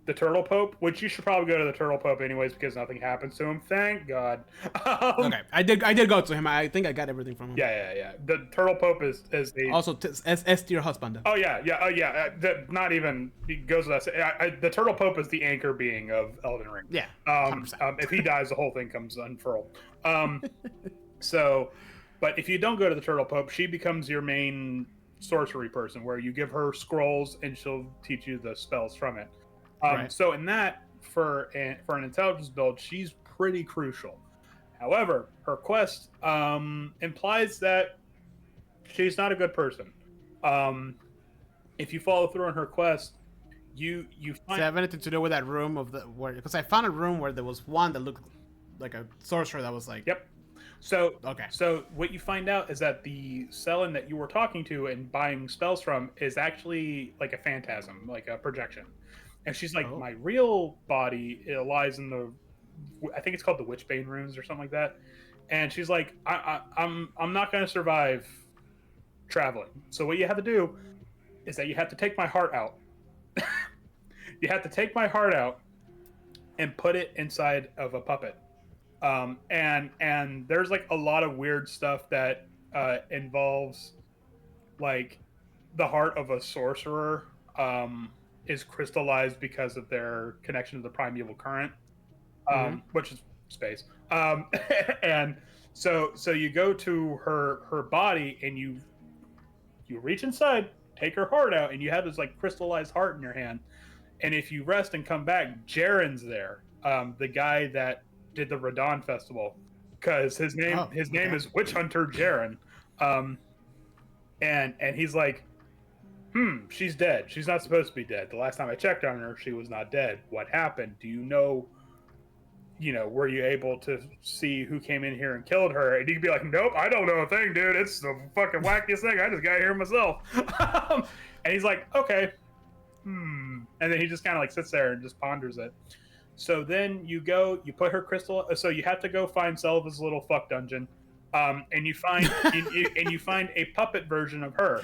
the Turtle Pope, which you should probably go to the Turtle Pope anyways because nothing happens to him. Thank God. Okay, I did go to him. I think I got everything from him. Yeah. The Turtle Pope is the Also, S tier husband. oh yeah. Not even he goes without saying. The Turtle Pope is the anchor being of Elden Ring. Yeah. 100%. If he dies, the whole thing comes unfurled. So, but if you don't go to the Turtle Pope, she becomes your main sorcery person, where you give her scrolls and she'll teach you the spells from it. Right. So in that, for an intelligence build, she's pretty crucial. However, her quest implies that she's not a good person. If you follow through on her quest, you Does find it have anything to do with that room because I found a room where there was one that looked like a sorcerer that was like. Yep. So Okay. So what you find out is that the Selin that you were talking to and buying spells from is actually like a phantasm, like a projection. And she's like, Oh. my real body, it lies in the, I think it's called the Witchbane runes or something like that. And she's like, I'm not going to survive traveling. So what you have to do is that you have to take my heart out. You have to take my heart out and put it inside of a puppet. And there's like a lot of weird stuff that involves like the heart of a sorcerer is crystallized because of their connection to the primeval current, which is space. And so you go to her body and you reach inside, take her heart out, and you have this like crystallized heart in your hand. And if you rest and come back, Jaren's there, the guy that did the Radon Festival, because his name is Witch Hunter Jaren, and he's like, she's dead. She's not supposed to be dead. The last time I checked on her, she was not dead. What happened? Do you know? Were you able to see who came in here and killed her? And you could be like, nope, I don't know a thing, dude. It's the fucking wackiest thing. I just got here myself. And he's like, okay. And then he just kind of like sits there and just ponders it. So then you put her crystal. So you have to go find Selva's little fuck dungeon, and you find you find a puppet version of her,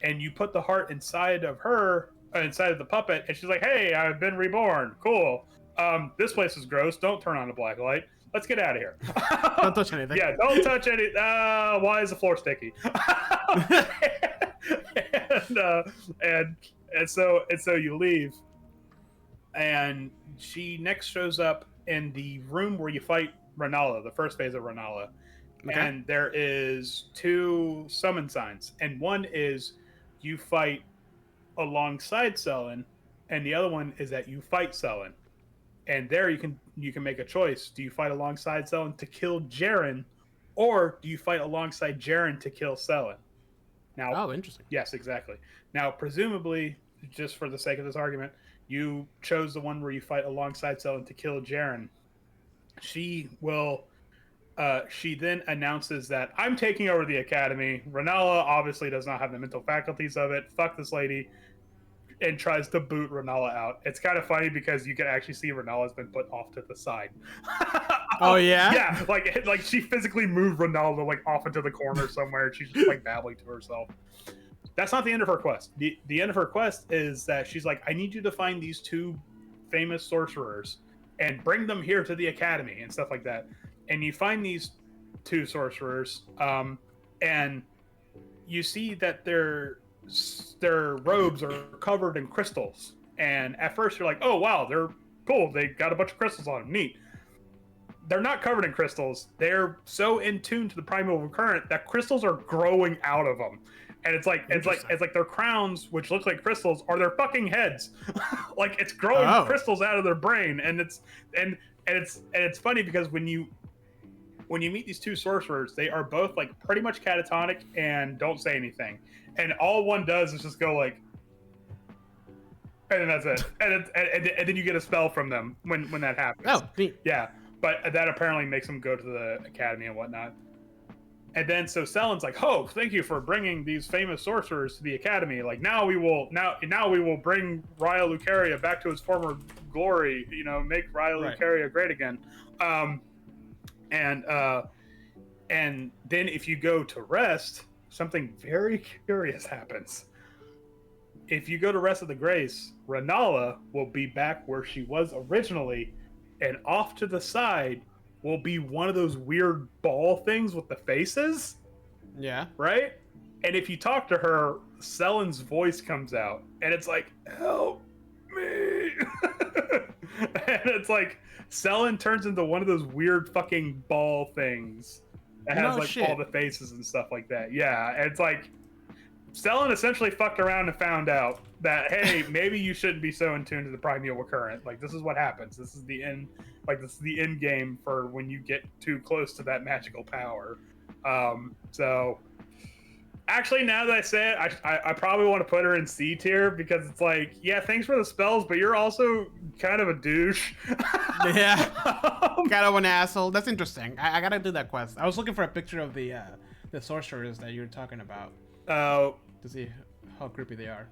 and you put the heart inside of her, inside of the puppet, and she's like, "Hey, I've been reborn. Cool. This place is gross. Don't turn on the black light. Let's get out of here. Don't touch anything. Yeah, don't touch any. Why is the floor sticky?" and so you leave, and she next shows up in the room where you fight Renala, the first phase of Renala. Okay. And there is 2 summon signs, and one is you fight alongside Selin, and the other one is that you fight Selin. And there you can make a choice. Do you fight alongside Selin to kill Jaren, or do you fight alongside Jaren to kill Selin? Now, interesting. Yes, exactly. Now, presumably, just for the sake of this argument, you chose the one where you fight alongside Selin to kill Jaren. She then announces that I'm taking over the academy. Renala obviously does not have the mental faculties of it. Fuck this lady. And tries to boot Renala out. It's kind of funny because you can actually see Renala's been put off to the side. Oh yeah? Yeah, like she physically moved Renala like off into the corner somewhere. She's just like babbling to herself. That's not the end of her quest. The end of her quest is that she's like, I need you to find these 2 famous sorcerers and bring them here to the academy and stuff like that. And you find these 2 sorcerers, and you see that their robes are covered in crystals. And at first you're like, oh wow, they're cool. They got a bunch of crystals on them. Neat. They're not covered in crystals. They're so in tune to the primeval current that crystals are growing out of them. And it's like their crowns, which look like crystals, are their fucking heads. Like it's growing crystals out of their brain, and it's funny because when you meet these two sorcerers, they are both like pretty much catatonic and don't say anything, and all one does is just go like, and then that's it, and then you get a spell from them when that happens. Oh, neat. Yeah, but that apparently makes them go to the academy and whatnot. And then so Selen's like, "Oh, thank you for bringing these famous sorcerers to the academy. Like now we will bring Raya Lucaria back to its former glory. You know, make Raya Lucaria great again." And then if you go to rest, something very curious happens. If you go to Rest of the Grace, Renala will be back where she was originally, and off to the side will be one of those weird ball things with the faces. Yeah. Right? And if you talk to her, Selen's voice comes out, and it's like, "Help me." And it's like, Selen turns into one of those weird fucking ball things that has all the faces and stuff like that. Yeah, and it's like, Selen essentially fucked around and found out that, hey, maybe you shouldn't be so in tune to the primeval current. Like, this is what happens. This is the end. Like, this is the end game for when you get too close to that magical power. So, actually, now that I say it, I probably want to put her in C tier because it's like, yeah, thanks for the spells, but you're also kind of a douche. Yeah, kind of an asshole. That's interesting. I gotta do that quest. I was looking for a picture of the sorcerers that you were talking about. To see how creepy they are.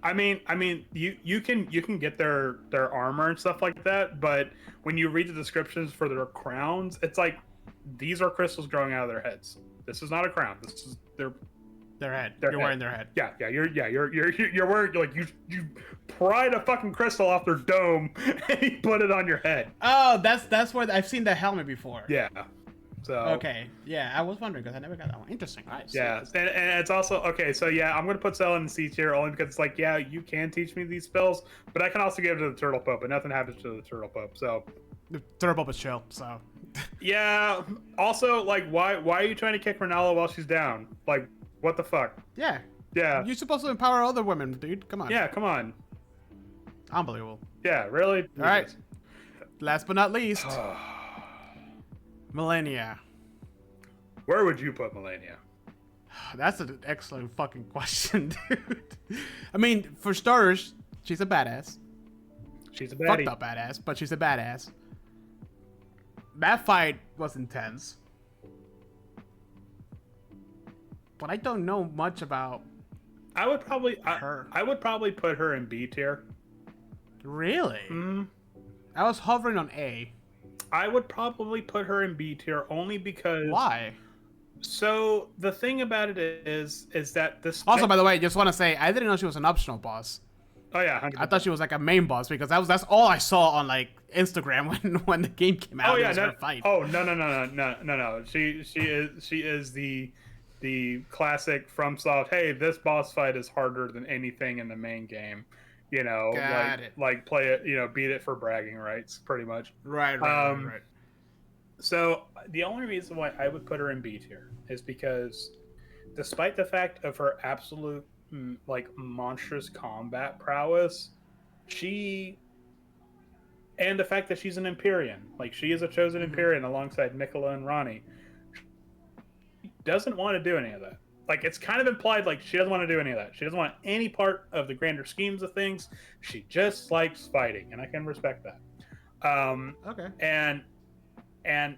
I mean, you can get their armor and stuff like that, but when you read the descriptions for their crowns, it's like these are crystals growing out of their heads. This is not a crown. This is their head. You're wearing their head. Yeah. You're wearing, like, you pried a fucking crystal off their dome and you put it on your head. Oh, that's where I've seen the helmet before. Yeah. So okay, yeah, I was wondering because I never got that one. Interesting. All right. Yeah, and it's also okay. So yeah, I'm gonna put Selen in C tier only because it's like, yeah, you can teach me these spells, but I can also give it to the Turtle Pope, but nothing happens to the Turtle Pope. So the Turtle Pope is chill. So yeah. Also, like, why are you trying to kick Renala while she's down? Like, what the fuck? Yeah. Yeah. You're supposed to empower other women, dude. Come on. Yeah, come on. Unbelievable. Yeah, really. All right. Last but not least. Millennia. Where would you put Millennia? That's an excellent fucking question, dude. I mean, for starters, she's a badass. She's a baddie. Fucked up badass, but she's a badass. That fight was intense. But I don't know much about I would probably her. I would probably put her in B tier. Really? Mm-hmm. I was hovering on A. I would probably put her in B tier only because... Why? So, the thing about it is that this... Also, by the way, just want to say, I didn't know she was an optional boss. Oh, yeah, 100%. I thought she was like a main boss because that's all I saw on like Instagram when the game came out. Oh, yeah, was her fight. Oh, no. She is the classic FromSoft, hey, this boss fight is harder than anything in the main game. You know, like play it, you know, beat it for bragging rights, pretty much. Right. So the only reason why I would put her in B tier is because, despite the fact of her absolute like monstrous combat prowess, and the fact that she's an Empyrean, like she is a chosen Empyrean alongside Mikola and Ronnie, doesn't want to do any of that. Like, it's kind of implied, like, she doesn't want to do any of that. She doesn't want any part of the grander schemes of things. She just likes fighting, and I can respect that. Okay. And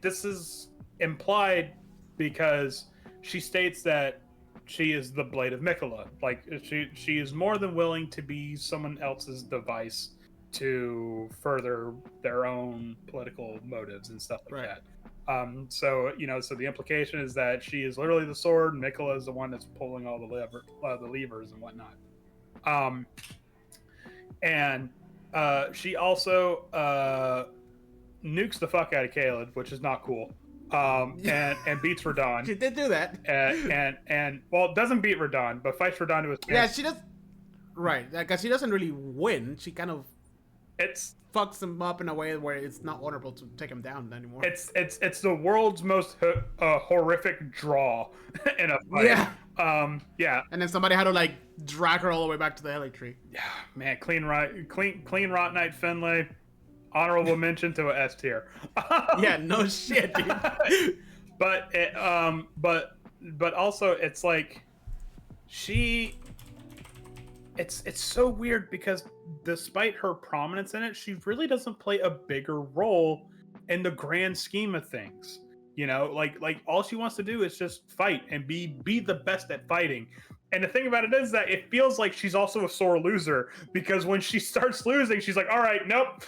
this is implied because she states that she is the Blade of Mikola. Like, she is more than willing to be someone else's device to further their own political motives and stuff like that. So, you know, so the implication is that she is literally the sword, and Mikola is the one that's pulling all the levers and whatnot. She also nukes the fuck out of Caleb, which is not cool. And beats Radon. She did do that. And well, doesn't beat Radon, but fights Radon to his face. Yeah, she does. Right, because she doesn't really win. She kind of It's fucks him up in a way where it's not honorable to take him down anymore. it's the world's most horrific draw in a fight. Yeah. And then somebody had to like drag her all the way back to the Helic tree. Yeah, man, clean Rot Knight Finlay. Honorable mention to a S tier. Yeah, no shit, dude. but also it's like it's so weird because despite her prominence in it, she really doesn't play a bigger role in the grand scheme of things. You know, like all she wants to do is just fight and be the best at fighting. And the thing about it is that it feels like she's also a sore loser because when she starts losing, she's like, all right, nope.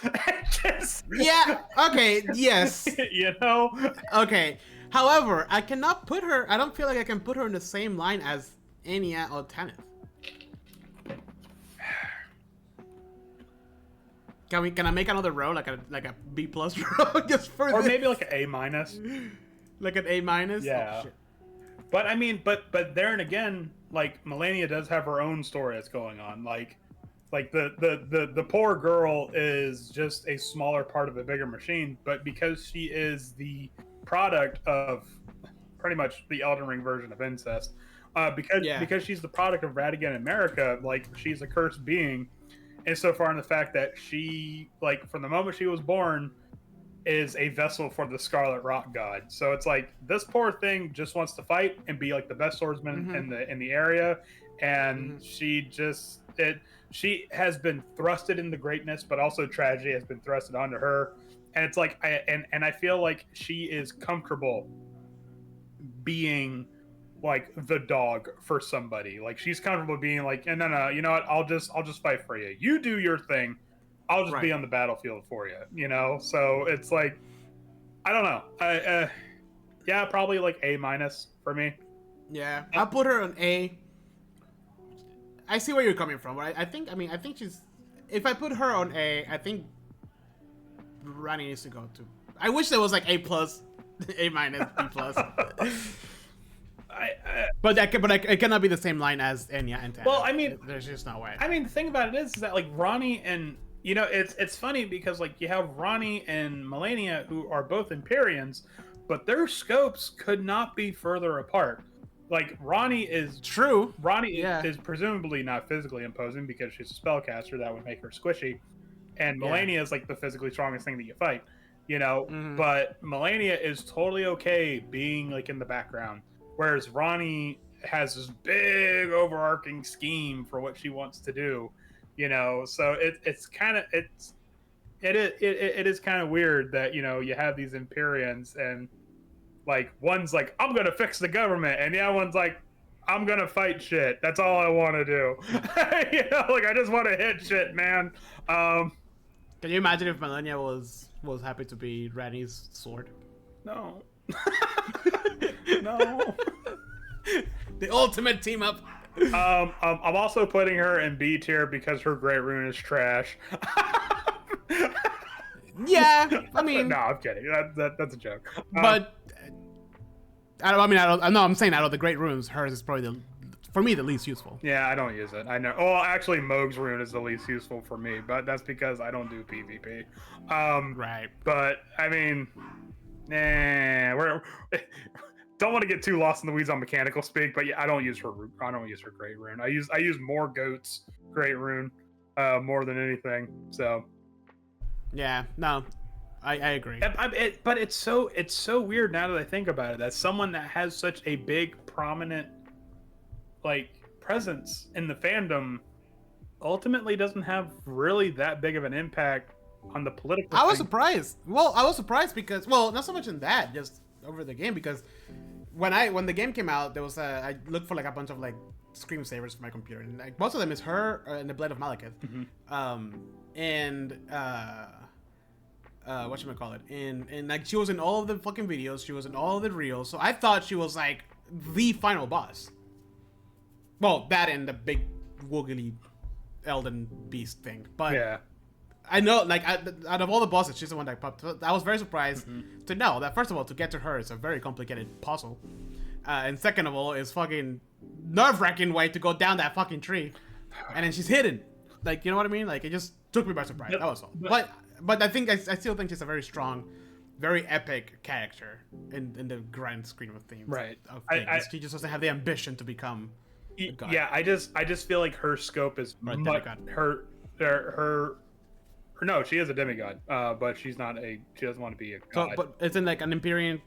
Yeah, okay, yes. You know? Okay. However, I don't feel like I can put her in the same line as Enya or Tanith. Can I make another row like a B+ row just for or this? maybe like an A-. Like an A-? Yeah. Oh, shit. But I mean, but there and again, like Melania does have her own story that's going on. Like the poor girl is just a smaller part of a bigger machine, but because she is the product of pretty much the Elden Ring version of incest, because she's the product of Radigan America, like she's a cursed being, insofar in the fact that she, like from the moment she was born, is a vessel for the Scarlet Rock God. So it's like this poor thing just wants to fight and be like the best swordsman in the area, and she has been thrusted into greatness, but also tragedy has been thrusted onto her. And it's like I feel like she is comfortable being like the dog for somebody. Like she's comfortable being like, no, you know what? I'll just fight for you. You do your thing. I'll just be on the battlefield for you, you know? So it's like, I don't know. Yeah, probably like A- for me. Yeah, I'll put her on A. I see where you're coming from. Right? I think she's. If I put her on A, I think Rani needs to go to. I wish there was like A+, A-, B+. But it cannot be the same line as Enya and Tanith. Well, I mean, there's just no way. I mean, the thing about it is that like Ronnie and it's funny because like you have Ronnie and Melania who are both Empyreans, but their scopes could not be further apart. Like Ronnie is true. Ronnie is presumably not physically imposing because she's a spellcaster that would make her squishy, and Melania is like the physically strongest thing that you fight, you know. But Melania is totally okay being like in the background. Whereas Ronnie has this big overarching scheme for what she wants to do, you know. So it is kind of weird that, you know, you have these Empyreans and like one's like, I'm gonna fix the government, and the other one's like, I'm gonna fight shit. That's all I want to do. You know, like I just want to hit shit, man. Can you imagine if Melania was happy to be Rani's sword? No. No. The ultimate team up. I'm also putting her in B tier because her Great Rune is trash. Yeah, I mean, no, I'm kidding. That's a joke. But I'm saying out of the Great Runes, hers is probably for me the least useful. Yeah, I don't use it. I know. Well, actually, Moog's Rune is the least useful for me, but that's because I don't do PvP. Right. But I mean. Don't want to get too lost in the weeds on mechanical speak, but yeah, I don't use her Great Rune. I use more Goat's Great Rune more than anything. So yeah, no, I agree. But it's so weird now that I think about it, that someone that has such a big prominent like presence in the fandom ultimately doesn't have really that big of an impact on the political I was surprised. Well, I was surprised because, well, not so much in that, just over the game, because when the game came out, there was I looked for like a bunch of like screensavers for my computer, and like most of them is her and the Blade of Malekith, and whatchamacallit, and like she was in all of the fucking videos, she was in all of the reels, so I thought she was like the final boss. Well, that and the big woogly Elden beast thing, but yeah. I know, like, out of all the bosses, she's the one that popped. I was very surprised to know that, first of all, to get to her, it's a very complicated puzzle. And second of all, it's fucking nerve-wracking way to go down that fucking tree. And then she's hidden. Like, you know what I mean? Like, it just took me by surprise. That was all. But I think I still think she's a very strong, very epic character in the grand scheme of things. Right. Of things. She just doesn't have the ambition to become a god. Yeah, I just feel like her scope is Or a much demigod. her no, she is a demigod, but she doesn't want to be a god. So, but it's in like an Empyrean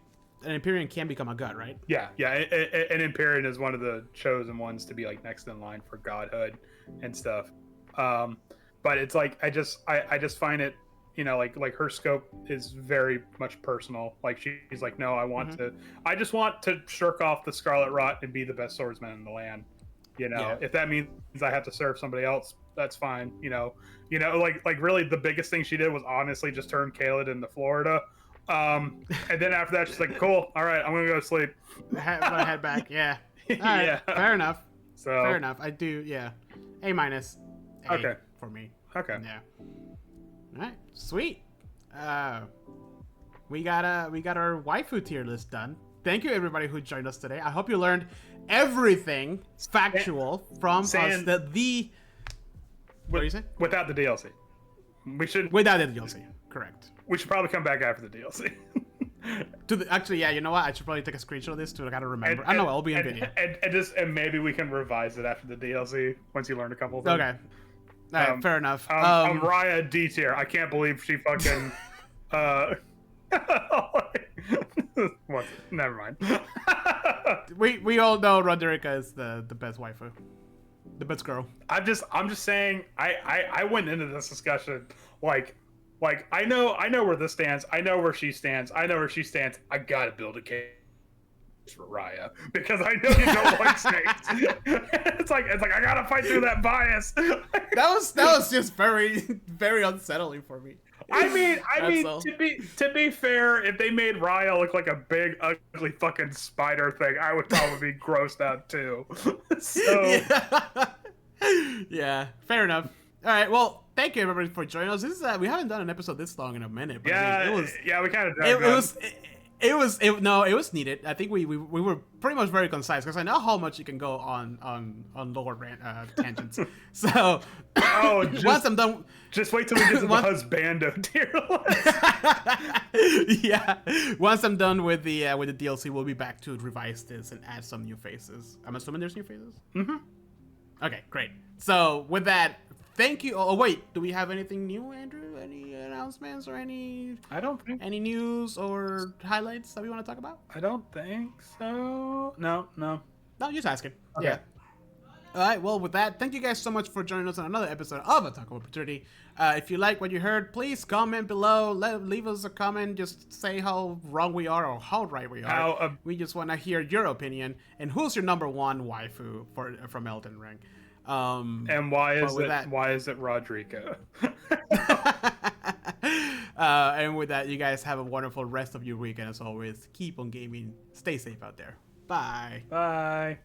can become a god, right? Yeah, an Empyrean is one of the chosen ones to be like next in line for godhood and stuff. But it's like I just find it, you know, like her scope is very much personal. Like she's like, no, I just want to shirk off the Scarlet Rot and be the best swordsman in the land. You know, if that means I have to serve somebody else, that's fine. You know, like really the biggest thing she did was honestly just turn Caelid into Florida. And then after that, she's like, cool, all right, I'm gonna go to sleep. Head back, yeah. All right, Yeah. fair enough. So Fair enough. I do, yeah. A minus. Okay. For me. Okay. Yeah. All right, sweet. We got our waifu tier list done. Thank you everybody who joined us today. I hope you learned everything factual from us. What do you say? Without the DLC, Without the DLC, correct. we should probably come back after the DLC. Actually, yeah, you know what? I should probably take a screenshot of this to kind of remember. I know it'll be in video. And maybe we can revise it after the DLC once you learn a couple of things. Okay. All right, fair enough. I'm Raya D tier. I can't believe she fucking. What? Never mind. we all know Roderica is the best waifu, the best girl. I'm just saying. I went into this discussion like I know where this stands. I know where she stands. I know where she stands. I gotta build a case for Raya because I know you don't like snakes. It's like I gotta fight through that bias. That was just very very unsettling for me. I mean, all. to be fair, if they made Raya look like a big, ugly fucking spider thing, I would probably be grossed out too. So yeah, fair enough. All right, well, thank you everybody for joining us. This is we haven't done an episode this long in a minute. But yeah, I mean, we kind of it was needed. I think we were pretty much very concise because I know how much you can go on lower tangents. So once I'm done, just wait till we get to the husbando tier list. Yeah, once I'm done with the DLC, we'll be back to revise this and add some new faces. I'm assuming there's new faces. Mm-hmm. Okay, great. So with that, thank you. Oh wait, do we have anything new, Andrew? Any announcements or any? I don't think. Any news or highlights that we want to talk about? I don't think so. No. No, just asking. Okay. Yeah. All right. Well, with that, thank you guys so much for joining us on another episode of Attack of Opportunity. If you like what you heard, please comment below. Leave us a comment. Just say how wrong we are or how right we are. We just want to hear your opinion. And who's your number one waifu from Elden Ring? And why is it Rodrigo? And with that, you guys have a wonderful rest of your weekend. As always, keep on gaming. Stay safe out there. Bye. Bye.